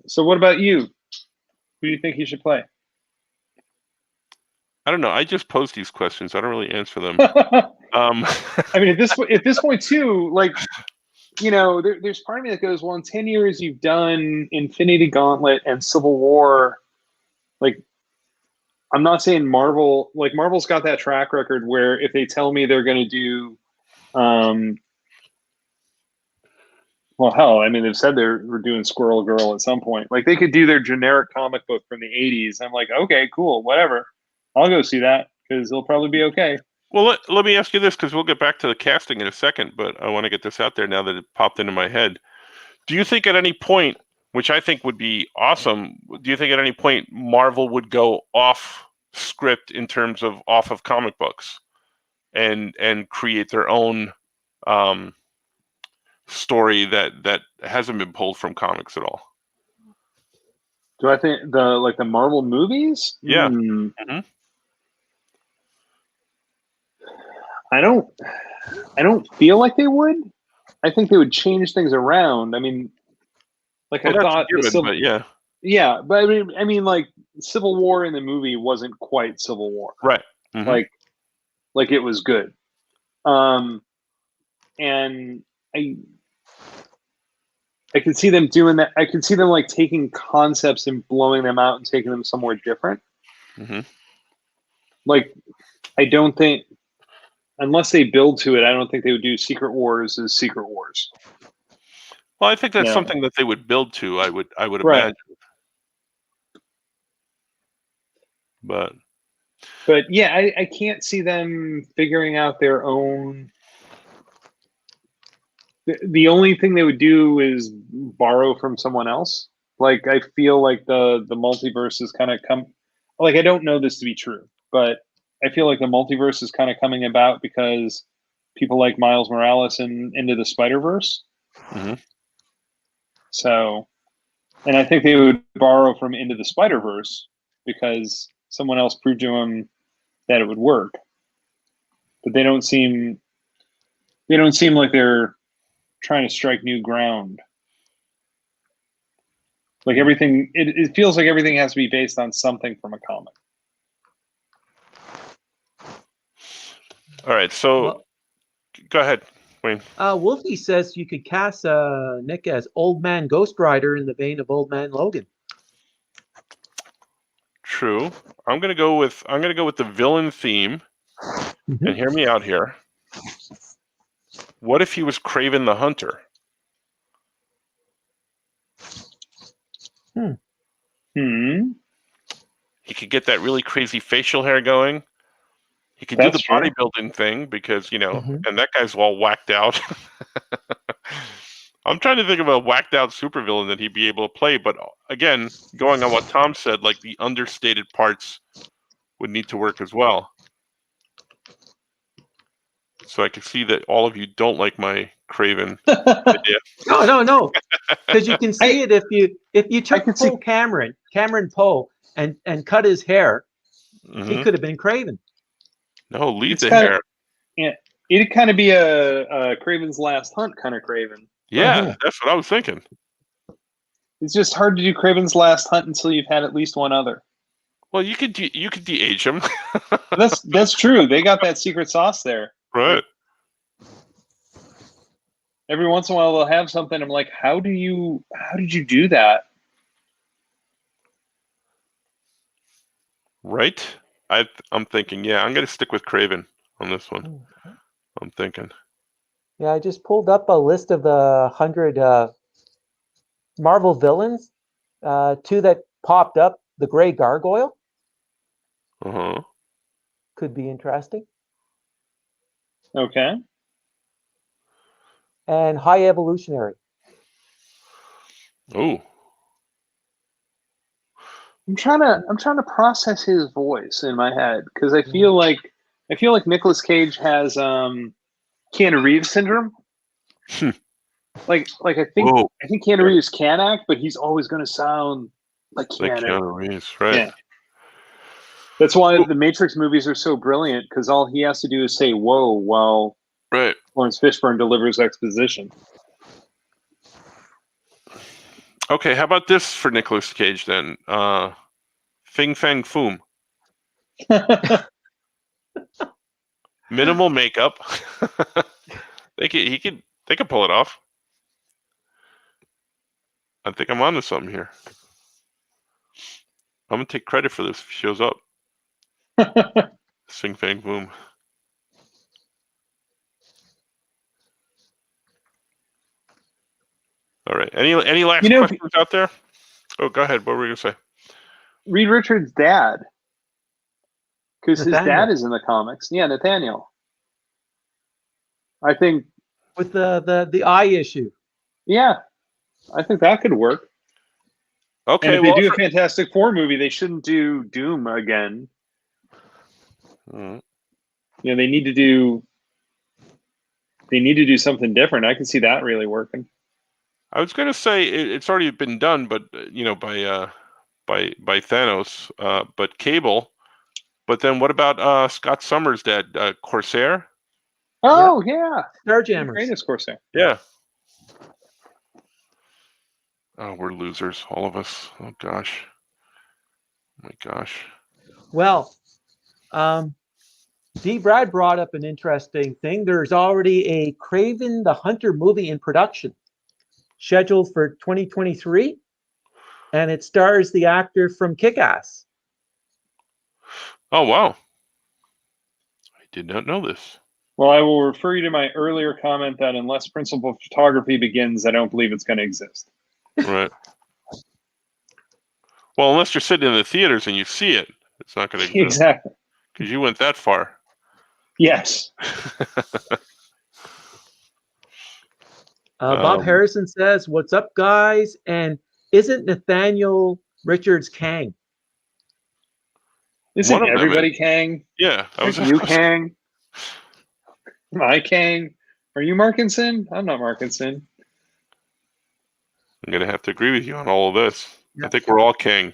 So what about you? Who do you think he should play? I don't know. I just pose these questions. I don't really answer them. I mean, at this point too, there's part of me that goes, well, in 10 years you've done Infinity Gauntlet and Civil War. I'm not saying Marvel. Marvel's got that track record where if they tell me they're going to do, well, hell, I mean, they've said we're doing Squirrel Girl at some point. They could do their generic comic book from the 80s. I'm like, okay, cool, whatever. I'll go see that because it'll probably be okay. Well, let me ask you this, because we'll get back to the casting in a second, but I want to get this out there now that it popped into my head. Do you think at any point, which I think would be awesome, do you think at any point Marvel would go off script in terms of off of comic books and create their own story that hasn't been pulled from comics at all? Do I think the Marvel movies? Yeah. Mm-hmm. I don't feel like they would. I think they would change things around. I mean, I thought but yeah. Yeah, but I mean, Civil War in the movie wasn't quite Civil War, right? Mm-hmm. It was good, and I could see them doing that. I could see them like taking concepts and blowing them out and taking them somewhere different. Mm-hmm. Like, I don't think, unless they build to it, I don't think they would do Secret Wars as Secret Wars. Well, I think that's No. something that they would build to. I would Right. imagine. But yeah, I can't see them figuring out their own. The only thing they would do is borrow from someone else. Like, I feel like the multiverse is kind of like, I don't know this to be true, but I feel like the multiverse is kind of coming about because people like Miles Morales and Into the Spider-Verse. mm-hmm. So, and I think they would borrow from Into the Spider-Verse because someone else proved to them that it would work. But they don't seem like they're trying to strike new ground. Like, everything, it feels like everything has to be based on something from a comic. All right, so go ahead, Wayne. Wolfie says you could cast Nick as Old Man Ghost Rider in the vein of Old Man Logan. True. I'm gonna go with the villain theme. And hear me out here. What if he was Kraven the Hunter? He could get that really crazy facial hair going. He could do the bodybuilding thing because, and that guy's all whacked out. I'm trying to think of a whacked out supervillain that he'd be able to play. But again, going on what Tom said, like the understated parts would need to work as well. So I can see that all of you don't like my Kraven idea. No. Because you can see it if you took Poe Cameron Poe and cut his hair, he could have been Kraven. No, leave the hair. Yeah, it'd kind of be a Kraven's Last Hunt kind of Kraven. Yeah, that's what I was thinking. It's just hard to do Kraven's Last Hunt until you've had at least one other. Well, you could de-age him. That's true. They got that secret sauce there. Right. Every once in a while they'll have something. I'm like, how did you do that? Right. I'm thinking, I'm going to stick with Kraven on this one. I'm thinking. Yeah, I just pulled up a list of the 100 Marvel villains. Two that popped up: the Gray Gargoyle. Could be interesting. Okay. And High Evolutionary. Oh. I'm trying to process his voice in my head because I feel like Nicolas Cage has Keanu Reeves syndrome. like I think Keanu Reeves can act, but he's always going to sound like Keanu Reeves, right? Yeah. That's why the Matrix movies are so brilliant, because all he has to do is say "whoa" while Lawrence Fishburne delivers exposition. Okay, how about this for Nicolas Cage then? Fing Fang Foom. Minimal makeup. They could pull it off. I think I'm onto something here. I'm gonna take credit for this if he shows up. Fing Fang Foom. All right. Any last questions out there? Oh, go ahead. What were you gonna say? Reed Richards' dad, because his dad is in the comics. Yeah, Nathaniel. I think with the eye issue. Yeah, I think that could work. Okay, and if they do a Fantastic Four movie, they shouldn't do Doom again. They need to do something different. I can see that really working. I was going to say it's already been done, but by Thanos, but Cable. But then what about Scott Summers' dad, Corsair? Oh yeah, Starjammers. Greatest Corsair. Yeah. Oh, we're losers, all of us. Oh gosh. Oh my gosh. Well, D. Brad brought up an interesting thing. There's already a Kraven the Hunter movie in production. scheduled for 2023, and it stars the actor from Kick-Ass. Oh, wow. I did not know this. Well, I will refer you to my earlier comment that unless principal photography begins, I don't believe it's going to exist. Right. Well, unless you're sitting in the theaters and you see it, it's not going to exist. Exactly. Because you went that far. Yes. Bob Harrison says, "What's up, guys?" And isn't Nathaniel Richards Kang? Isn't One of them everybody is. Kang? Yeah. Aren't you Kang? Am I Kang? Are you Markinson? I'm not Markinson. I'm going to have to agree with you on all of this. Yeah. I think we're all king.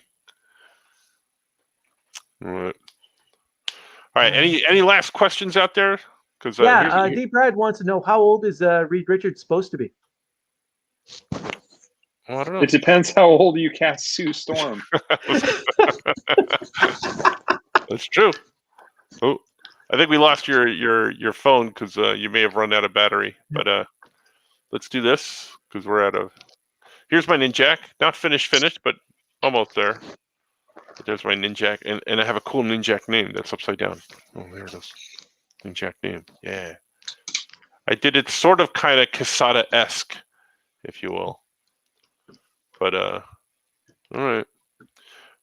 All right. All right. Any last questions out there? Because D. Brad wants to know, how old is Reed Richards supposed to be? I don't know. It depends how old you cast Sue Storm. That's true. Oh, I think we lost your phone because you may have run out of battery. But let's do this because we're out of. Here's my Ninjak. Not finished, but almost there. But there's my Ninjak, and I have a cool Ninjak name that's upside down. Oh, there it is. Ninjak name. Yeah. I did it sort of kind of Quesada-esque, if you will. But all right.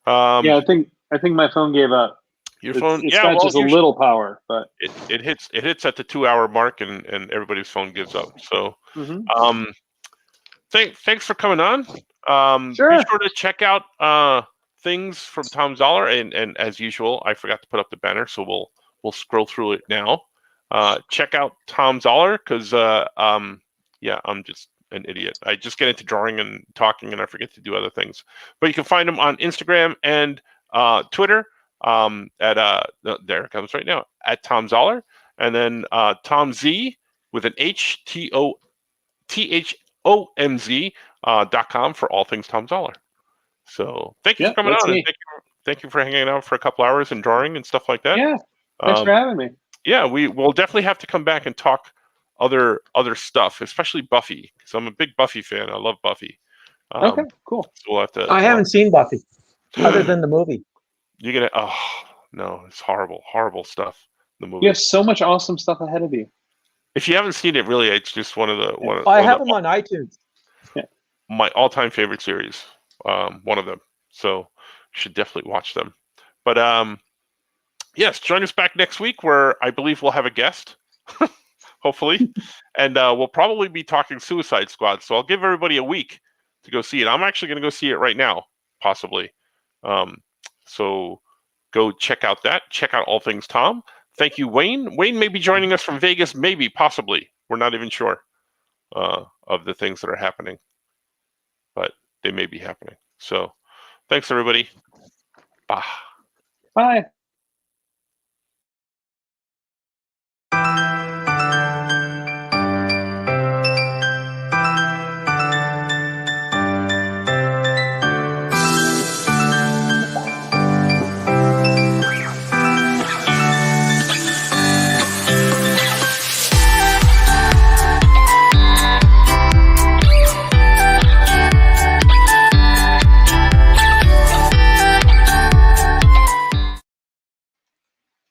Yeah, I think my phone gave up. Your phone, it's got just a little power, but it hits at the 2-hour mark, and everybody's phone gives up. So, thanks for coming on. Sure. Be sure to check out things from Tom Zahler, and as usual, I forgot to put up the banner, so we'll scroll through it now. Check out Tom Zahler because yeah, I'm just an idiot. I just get into drawing and talking, and I forget to do other things. But you can find him on Instagram and Twitter. At there it comes right now at Tom Zahler, and then Tom Z with an HTOMZ.com for all things Tom Zahler. So thank you for coming on, and thank you for hanging out for a couple hours and drawing and stuff like that. Yeah, thanks for having me. Yeah, we will definitely have to come back and talk other stuff, especially Buffy, because I'm a big Buffy fan. I love Buffy. Okay, cool. So we'll have to. I haven't seen Buffy other than the movie. You're gonna. Oh no, it's horrible stuff. The movie. You have so much awesome stuff ahead of you. If you haven't seen it, really, it's just one of the. I have them on iTunes. My all-time favorite series. One of them. So you should definitely watch them. But yes, join us back next week where I believe we'll have a guest, hopefully, and we'll probably be talking Suicide Squad. So I'll give everybody a week to go see it. I'm actually going to go see it right now, possibly. So go check out that. Check out All Things Tom. Thank you, Wayne. Wayne may be joining us from Vegas, maybe, possibly. We're not even sure of the things that are happening, but they may be happening. So thanks, everybody. Bye. Bye.